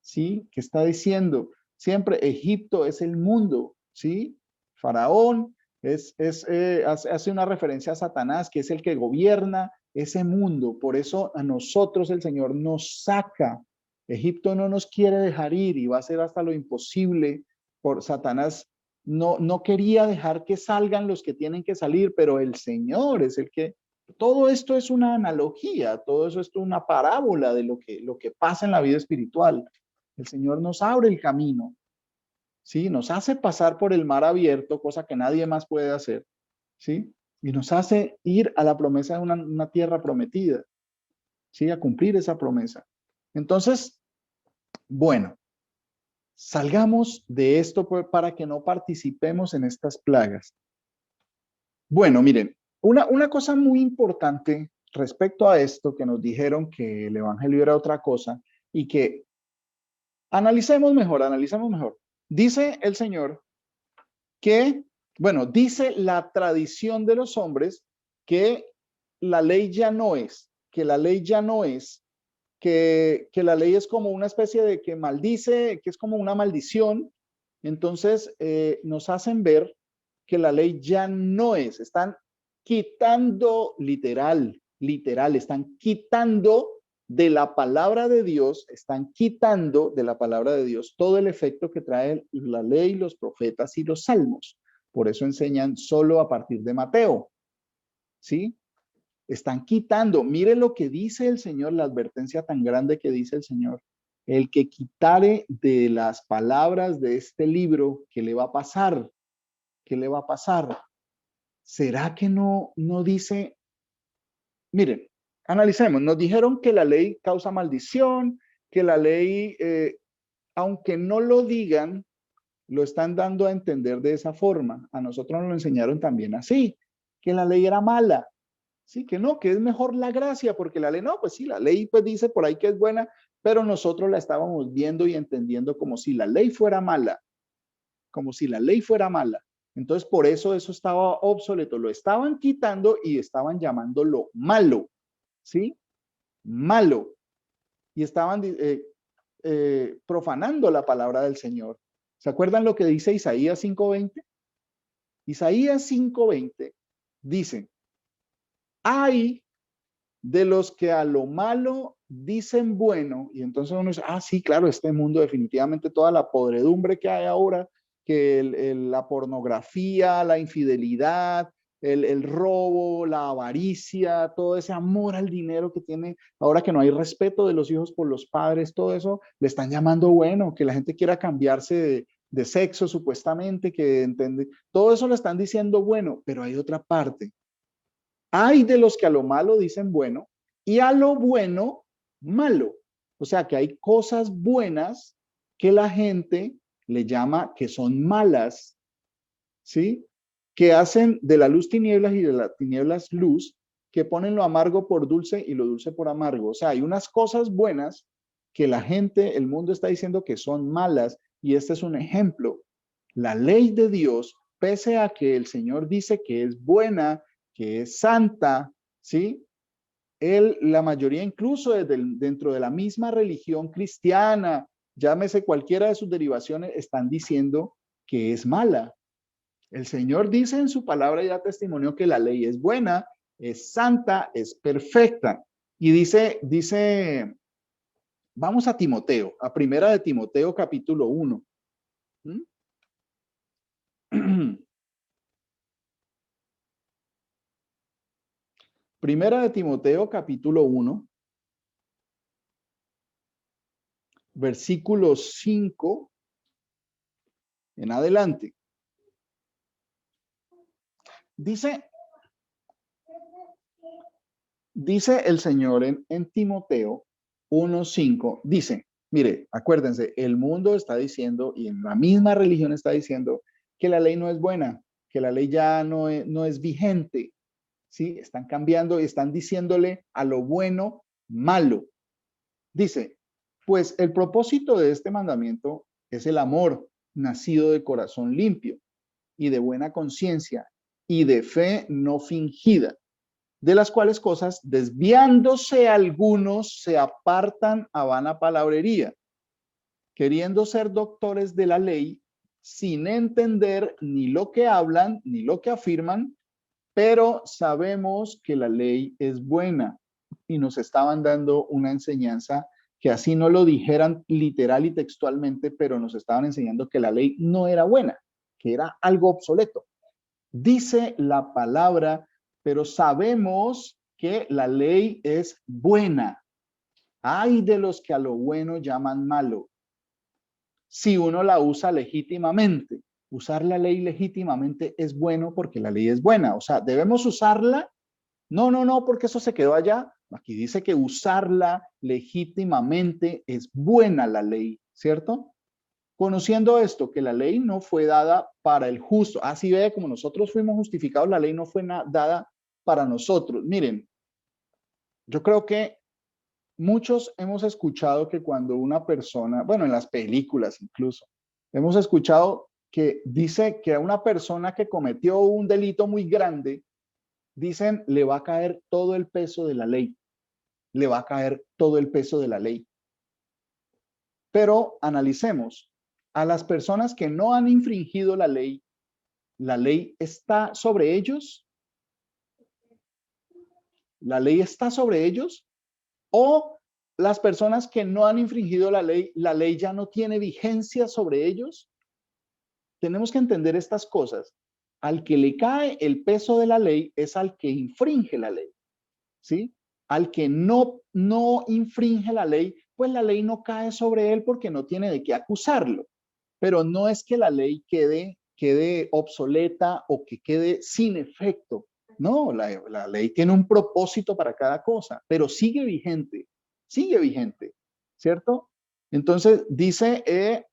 ¿sí? Que está diciendo siempre Egipto es el mundo, ¿sí? Faraón hace una referencia a Satanás, que es el que gobierna ese mundo. Por eso a nosotros el Señor nos saca. Egipto no nos quiere dejar ir y va a hacer hasta lo imposible. Por Satanás no quería dejar que salgan los que tienen que salir, pero el Señor es el que... Todo esto es una analogía, todo eso es una parábola de lo que pasa en la vida espiritual. El Señor nos abre el camino, ¿sí? Nos hace pasar por el mar abierto, cosa que nadie más puede hacer, ¿sí? Y nos hace ir a la promesa de una tierra prometida, ¿sí? A cumplir esa promesa. Entonces, bueno, salgamos de esto para que no participemos en estas plagas. Bueno, miren. Una cosa muy importante respecto a esto que nos dijeron que el evangelio era otra cosa y que analicemos mejor. Dice el Señor que, bueno, dice la tradición de los hombres que la ley ya no es, que la ley es como una especie de que maldice, que es como una maldición. Entonces nos hacen ver que la ley ya no es, están quitando literal, están quitando de la palabra de Dios, todo el efecto que trae la ley, los profetas y los salmos. Por eso enseñan solo a partir de Mateo, ¿sí? Están quitando, mire lo que dice el Señor, la advertencia tan grande que dice el Señor. El que quitare de las palabras de este libro, ¿qué le va a pasar? ¿Qué le va a pasar? ¿Será que no dice? Miren, analicemos. Nos dijeron que la ley causa maldición, que la ley, aunque no lo digan, lo están dando a entender de esa forma. A nosotros nos lo enseñaron también así, que la ley era mala. Sí, que no, que es mejor la gracia, porque la ley, no, pues sí, la ley pues dice por ahí que es buena, pero nosotros la estábamos viendo y entendiendo como si la ley fuera mala, Entonces, por eso estaba obsoleto, lo estaban quitando y estaban llamándolo malo, ¿sí? Malo. Y estaban profanando la palabra del Señor. ¿Se acuerdan lo que dice Isaías 5:20? Isaías 5:20 dice: hay de los que a lo malo dicen bueno, y entonces uno dice, sí, claro, este mundo definitivamente toda la podredumbre que hay ahora, que la pornografía, la infidelidad, el robo, la avaricia, todo ese amor al dinero que tiene, ahora que no hay respeto de los hijos por los padres, todo eso le están llamando bueno, que la gente quiera cambiarse de sexo supuestamente, que entiende, todo eso le están diciendo bueno, pero hay otra parte. Hay de los que a lo malo dicen bueno y a lo bueno malo. O sea que hay cosas buenas que la gente le llama que son malas, ¿sí? que hacen de la luz tinieblas y de las tinieblas luz, que ponen lo amargo por dulce y lo dulce por amargo. O sea, hay unas cosas buenas que la gente, el mundo está diciendo que son malas, y este es un ejemplo. La ley de Dios, pese a que el Señor dice que es buena, que es santa, ¿sí? La mayoría, incluso dentro de la misma religión cristiana, llámese cualquiera de sus derivaciones, están diciendo que es mala. El Señor dice en su palabra y da testimonio que la ley es buena, es santa, es perfecta. Y dice, vamos a Timoteo, a primera de Timoteo capítulo 1. Primera de Timoteo capítulo 1, versículo 5 en adelante. Dice el Señor en Timoteo 1:5, dice, mire, acuérdense, el mundo está diciendo, y en la misma religión está diciendo, que la ley no es buena, que la ley ya no es vigente, ¿sí? Están cambiando y están diciéndole a lo bueno malo. Dice, pues el propósito de este mandamiento es el amor, nacido de corazón limpio y de buena conciencia y de fe no fingida, de las cuales cosas, desviándose algunos, se apartan a vana palabrería, queriendo ser doctores de la ley, sin entender ni lo que hablan ni lo que afirman, pero sabemos que la ley es buena. Y nos estaban dando una enseñanza que así no lo dijeran literal y textualmente, pero nos estaban enseñando que la ley no era buena, que era algo obsoleto. Dice la palabra, pero sabemos que la ley es buena. Ay de los que a lo bueno llaman malo, si uno la usa legítimamente. Usar la ley legítimamente es bueno porque la ley es buena. O sea, ¿debemos usarla? No, porque eso se quedó allá. Aquí dice que usarla legítimamente es buena la ley, ¿cierto? Conociendo esto, que la ley no fue dada para el justo. Así ve, como nosotros fuimos justificados, la ley no fue dada para nosotros. Miren, yo creo que muchos hemos escuchado que cuando una persona, bueno, en las películas incluso, hemos escuchado que dice que a una persona que cometió un delito muy grande, dicen, le va a caer todo el peso de la ley. Le va a caer todo el peso de la ley. Pero analicemos, a las personas que no han infringido la ley está sobre ellos. ¿La ley está sobre ellos? ¿O las personas que no han infringido la ley ya no tiene vigencia sobre ellos? Tenemos que entender estas cosas. Al que le cae el peso de la ley es al que infringe la ley, ¿sí? Al que no infringe la ley, pues la ley no cae sobre él porque no tiene de qué acusarlo. Pero no es que la ley quede obsoleta o que quede sin efecto. No, la ley tiene un propósito para cada cosa, pero sigue vigente, ¿cierto? Entonces dice,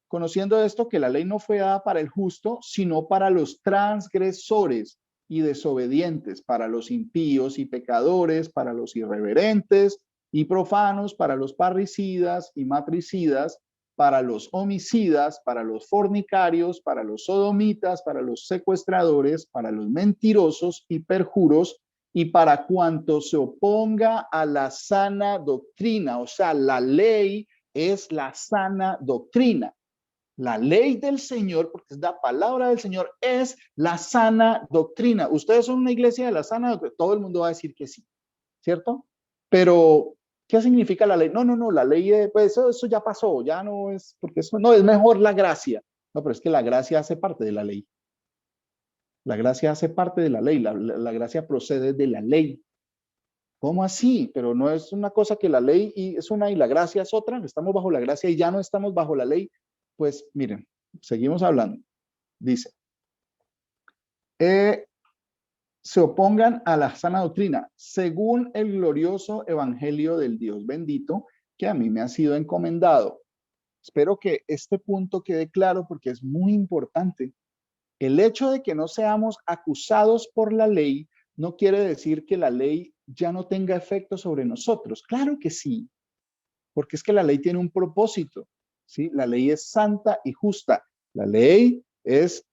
conociendo esto, que la ley no fue dada para el justo, sino para los transgresores y desobedientes, para los impíos y pecadores, para los irreverentes y profanos, para los parricidas y matricidas, para los homicidas, para los fornicarios, para los sodomitas, para los secuestradores, para los mentirosos y perjuros, y para cuanto se oponga a la sana doctrina. O sea, la ley es la sana doctrina. La ley del Señor, porque es la palabra del Señor, es la sana doctrina. Ustedes son una iglesia de la sana doctrina. Todo el mundo va a decir que sí, ¿cierto? Pero, ¿qué significa la ley? No, la ley, pues eso ya pasó, ya no es, porque eso no es mejor la gracia. No, pero es que la gracia hace parte de la ley. La gracia hace parte de la ley, la gracia procede de la ley. ¿Cómo así? Pero no es una cosa que la ley es una y la gracia es otra. Estamos bajo la gracia y ya no estamos bajo la ley. Pues miren, seguimos hablando. Dice, se opongan a la sana doctrina, según el glorioso evangelio del Dios bendito, que a mí me ha sido encomendado. Espero que este punto quede claro porque es muy importante. El hecho de que no seamos acusados por la ley no quiere decir que la ley ya no tenga efecto sobre nosotros. Claro que sí, porque es que la ley tiene un propósito, ¿sí? La ley es santa y justa. La ley es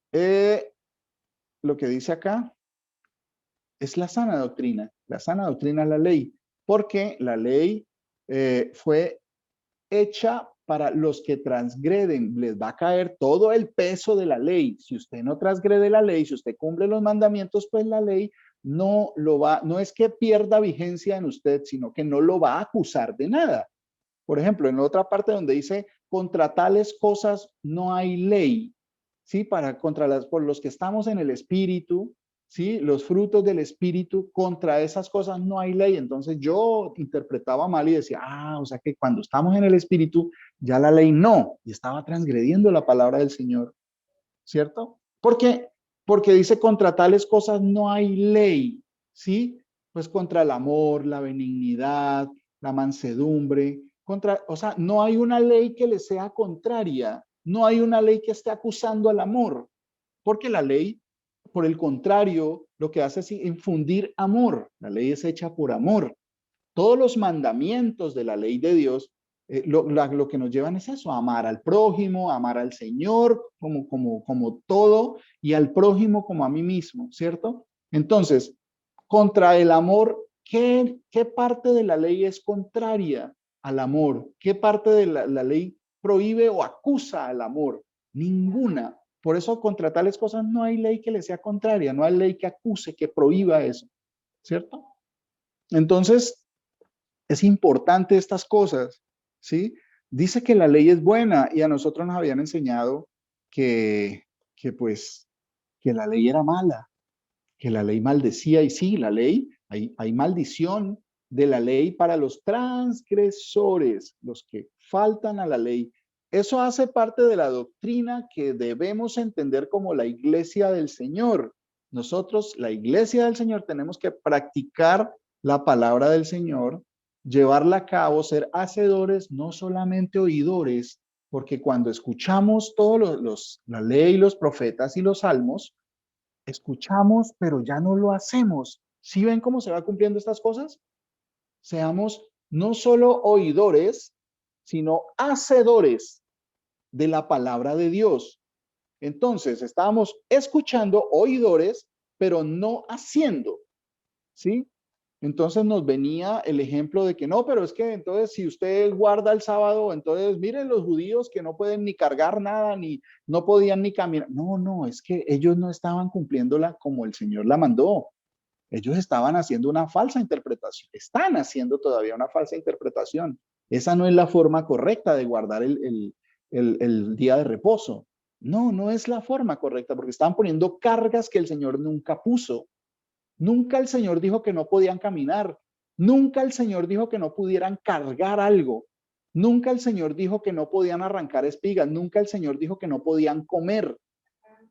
lo que dice acá, es la sana doctrina. La sana doctrina es la ley, porque la ley fue hecha para los que transgreden. Les va a caer todo el peso de la ley. Si usted no transgrede la ley, si usted cumple los mandamientos, pues la ley no es que pierda vigencia en usted, sino que no lo va a acusar de nada. Por ejemplo, en otra parte donde dice, contra tales cosas no hay ley, ¿sí? Por los que estamos en el Espíritu, ¿sí? Los frutos del Espíritu, contra esas cosas no hay ley. Entonces yo interpretaba mal y decía, o sea que cuando estamos en el Espíritu, ya la ley no, y estaba transgrediendo la palabra del Señor, ¿cierto? ¿Por qué? Porque dice, contra tales cosas no hay ley, ¿sí? Pues contra el amor, la benignidad, la mansedumbre, o sea, no hay una ley que le sea contraria, no hay una ley que esté acusando al amor, porque la ley, por el contrario, lo que hace es infundir amor. La ley es hecha por amor. Todos los mandamientos de la ley de Dios, lo que nos llevan es eso, amar al prójimo, amar al Señor como todo, y al prójimo como a mí mismo, ¿cierto? Entonces, contra el amor, ¿qué parte de la ley es contraria al amor? ¿Qué parte de la ley prohíbe o acusa al amor? Ninguna. Por eso contra tales cosas no hay ley que le sea contraria, no hay ley que acuse, que prohíba eso, ¿cierto? Entonces, es importante estas cosas, ¿sí? Dice que la ley es buena y a nosotros nos habían enseñado que la ley era mala, que la ley maldecía, y sí, la ley, hay maldición de la ley para los transgresores, los que faltan a la ley. Eso hace parte de la doctrina que debemos entender como la iglesia del Señor. Nosotros, la iglesia del Señor, tenemos que practicar la palabra del Señor, llevarla a cabo, ser hacedores, no solamente oidores, porque cuando escuchamos todos la ley, los profetas y los salmos, escuchamos, pero ya no lo hacemos. ¿Sí ven cómo se va cumpliendo estas cosas? Seamos no solo oidores, sino hacedores de la palabra de Dios. Entonces, estábamos escuchando, oidores, pero no haciendo, ¿sí? Entonces nos venía el ejemplo de que no, pero es que entonces si usted guarda el sábado, entonces miren los judíos que no pueden ni cargar nada, ni no podían ni caminar. No, es que ellos no estaban cumpliéndola como el Señor la mandó. Ellos estaban haciendo una falsa interpretación, están haciendo todavía una falsa interpretación. Esa no es la forma correcta de guardar el día de reposo. No es la forma correcta, porque estaban poniendo cargas que el Señor nunca puso. Nunca el Señor dijo que no podían caminar. Nunca el Señor dijo que no pudieran cargar algo. Nunca el Señor dijo que no podían arrancar espigas. Nunca el Señor dijo que no podían comer.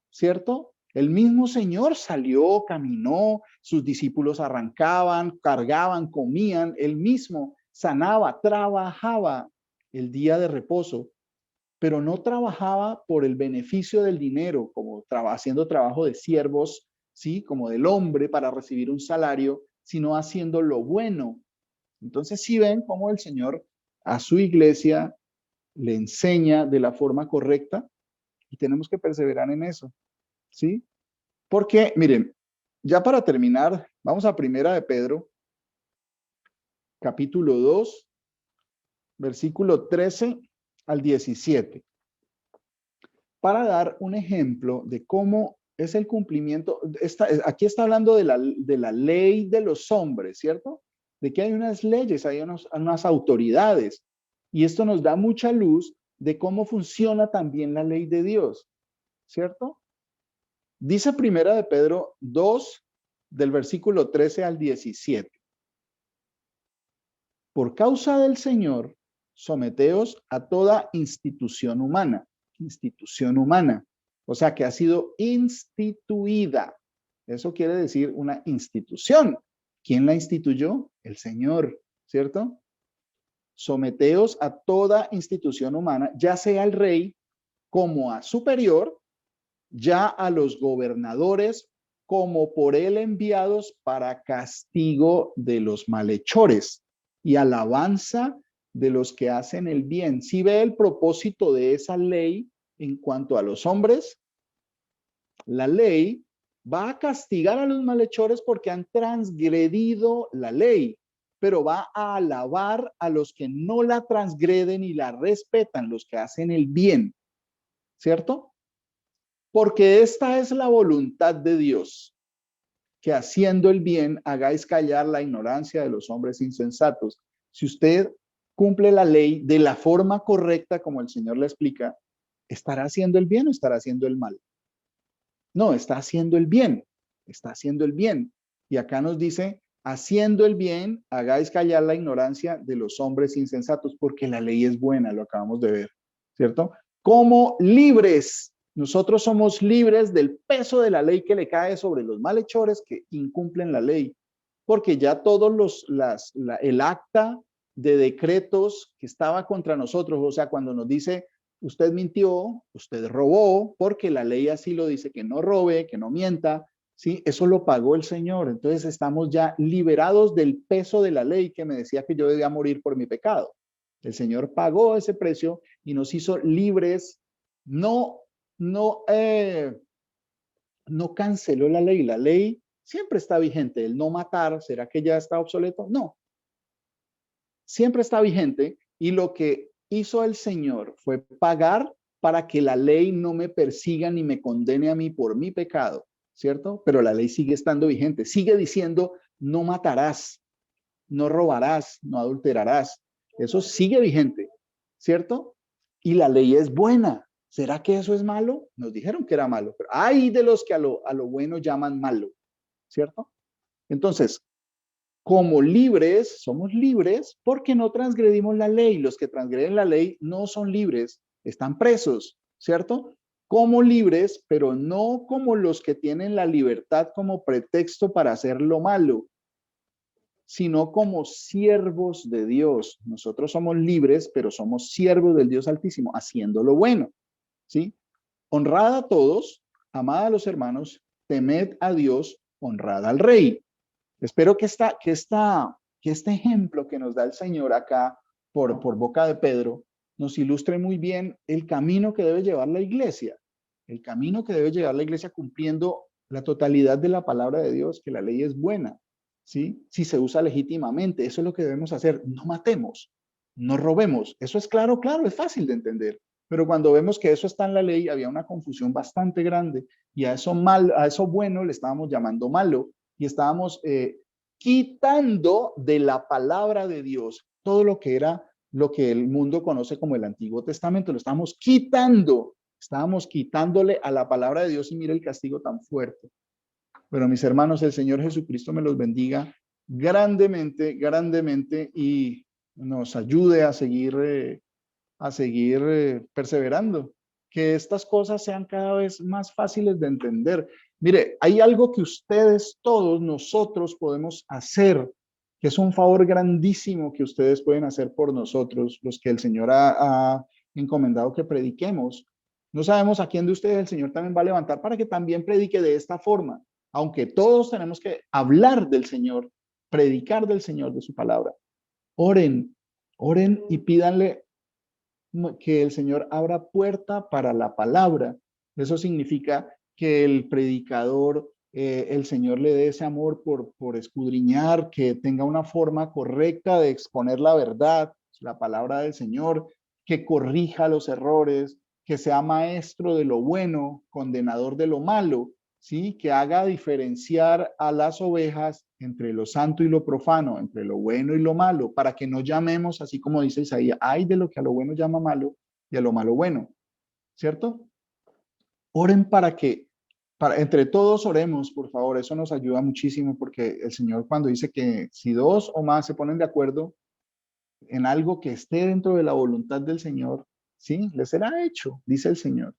¿Cierto? El mismo Señor salió, caminó, sus discípulos arrancaban, cargaban, comían. Él mismo sanaba, trabajaba el día de reposo, pero no trabajaba por el beneficio del dinero, como haciendo trabajo de siervos, ¿sí? Como del hombre para recibir un salario, sino haciendo lo bueno. Entonces, sí ven cómo el Señor a su iglesia le enseña de la forma correcta y tenemos que perseverar en eso, ¿sí? Porque, miren, ya para terminar, vamos a Primera de Pedro, capítulo 2, versículo 13 al 17, para dar un ejemplo de cómo es el cumplimiento. Aquí está hablando de la ley de los hombres, ¿cierto? De que hay unas leyes, hay unas autoridades, y esto nos da mucha luz de cómo funciona también la ley de Dios, ¿cierto? Dice Primera de Pedro 2, del versículo 13 al 17. Por causa del Señor, someteos a toda institución humana, o sea que ha sido instituida. Eso quiere decir una institución. ¿Quién la instituyó? El Señor, ¿cierto? Someteos a toda institución humana, ya sea al rey como a superior, ya a los gobernadores como por él enviados para castigo de los malhechores y alabanza de los que hacen el bien. ¿Sí ve el propósito de esa ley en cuanto a los hombres? La ley va a castigar a los malhechores porque han transgredido la ley, pero va a alabar a los que no la transgreden y la respetan, los que hacen el bien, ¿cierto? Porque esta es la voluntad de Dios, que haciendo el bien hagáis callar la ignorancia de los hombres insensatos. Si usted cumple la ley de la forma correcta, como el Señor le explica, ¿estará haciendo el bien o estará haciendo el mal? No, está haciendo el bien, está haciendo el bien. Y acá nos dice, haciendo el bien, hagáis callar la ignorancia de los hombres insensatos, porque la ley es buena, lo acabamos de ver, ¿cierto? Como libres, nosotros somos libres del peso de la ley que le cae sobre los malhechores que incumplen la ley, porque ya todos el acta de decretos que estaba contra nosotros, o sea, cuando nos dice, usted mintió, usted robó, porque la ley así lo dice, que no robe, que no mienta, ¿sí? Eso lo pagó el Señor. Entonces estamos ya liberados del peso de la ley que me decía que yo debía morir por mi pecado. El Señor pagó ese precio y nos hizo libres. No canceló la ley. La ley siempre está vigente. El no matar, ¿será que ya está obsoleto? No. Siempre está vigente y lo que hizo el Señor fue pagar para que la ley no me persiga ni me condene a mí por mi pecado, ¿cierto? Pero la ley sigue estando vigente, sigue diciendo no matarás, no robarás, no adulterarás. Eso sigue vigente, ¿cierto? Y la ley es buena. ¿Será que eso es malo? Nos dijeron que era malo, pero hay de los que a lo bueno llaman malo, ¿cierto? Entonces, como libres, somos libres porque no transgredimos la ley. Los que transgreden la ley no son libres, están presos, ¿cierto? Como libres, pero no como los que tienen la libertad como pretexto para hacer lo malo, sino como siervos de Dios. Nosotros somos libres, pero somos siervos del Dios Altísimo, haciendo lo bueno, ¿sí? Honrad a todos, amad a los hermanos, temed a Dios, honrad al Rey. Espero que este ejemplo que nos da el Señor acá por boca de Pedro nos ilustre muy bien el camino que debe llevar la iglesia, el camino que debe llevar la iglesia cumpliendo la totalidad de la palabra de Dios, que la ley es buena, ¿sí? Si se usa legítimamente, eso es lo que debemos hacer. No matemos, no robemos. Eso es claro, es fácil de entender. Pero cuando vemos que eso está en la ley, había una confusión bastante grande y a eso bueno le estábamos llamando malo. Y estábamos quitando de la palabra de Dios todo lo que era lo que el mundo conoce como el Antiguo Testamento. Lo estábamos quitándole a la palabra de Dios y mira el castigo tan fuerte. Pero mis hermanos, el Señor Jesucristo me los bendiga grandemente, grandemente y nos ayude a seguir perseverando. Que estas cosas sean cada vez más fáciles de entender. Mire, hay algo que ustedes, todos nosotros podemos hacer, que es un favor grandísimo que ustedes pueden hacer por nosotros, los que el Señor ha encomendado que prediquemos. No sabemos a quién de ustedes el Señor también va a levantar para que también predique de esta forma, aunque todos tenemos que hablar del Señor, predicar del Señor, de su palabra. Oren y pídanle que el Señor abra puerta para la palabra. Eso significa que el predicador, el Señor le dé ese amor por escudriñar, que tenga una forma correcta de exponer la verdad, la palabra del Señor, que corrija los errores, que sea maestro de lo bueno, condenador de lo malo, ¿sí? Que haga diferenciar a las ovejas entre lo santo y lo profano, entre lo bueno y lo malo, para que no llamemos, así como dice Isaías, ay de lo que a lo bueno llama malo y a lo malo bueno, ¿cierto? Oren entre todos oremos, por favor, eso nos ayuda muchísimo, porque el Señor cuando dice que si dos o más se ponen de acuerdo en algo que esté dentro de la voluntad del Señor, ¿sí? Les será hecho, dice el Señor.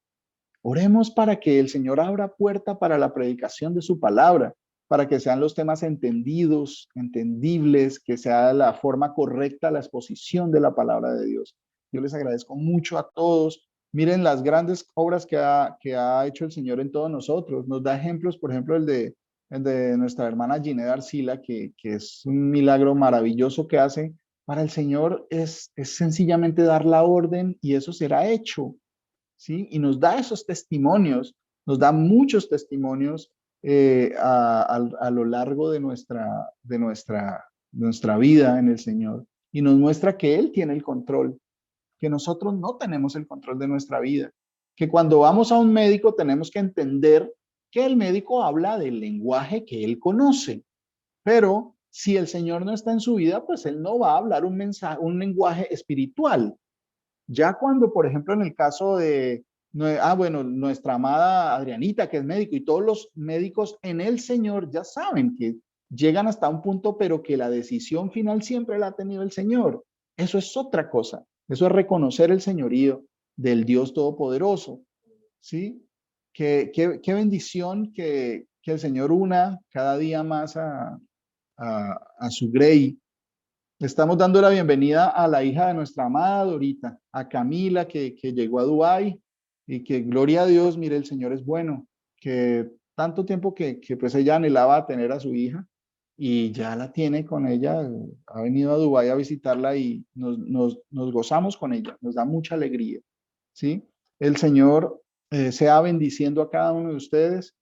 Oremos para que el Señor abra puerta para la predicación de su palabra, para que sean los temas entendidos, entendibles, que sea la forma correcta la exposición de la palabra de Dios. Yo les agradezco mucho a todos Miren las grandes obras que ha hecho el Señor en todos nosotros. Nos da ejemplos, por ejemplo, el de nuestra hermana Ginette Arcila, que es un milagro maravilloso que hace. Para el Señor es sencillamente dar la orden y eso será hecho, ¿sí? Y nos da esos testimonios, nos da muchos testimonios a lo largo de nuestra vida en el Señor y nos muestra que Él tiene el control, que nosotros no tenemos el control de nuestra vida, que cuando vamos a un médico tenemos que entender que el médico habla del lenguaje que él conoce, pero si el Señor no está en su vida, pues él no va a hablar un lenguaje espiritual. Ya cuando, por ejemplo, en el caso de, nuestra amada Adrianita, que es médico, y todos los médicos en el Señor ya saben que llegan hasta un punto, pero que la decisión final siempre la ha tenido el Señor. Eso es otra cosa. Eso es reconocer el señorío del Dios Todopoderoso, ¿sí? Qué bendición que el Señor una cada día más a su Grey. Le estamos dando la bienvenida a la hija de nuestra amada Dorita, a Camila, que llegó a Dubái, y que gloria a Dios, mire, el Señor es bueno, que tanto tiempo que pues ella anhelaba tener a su hija, y ya la tiene con ella, ha venido a Dubái a visitarla y nos gozamos con ella, nos da mucha alegría, ¿sí? El Señor sea bendiciendo a cada uno de ustedes,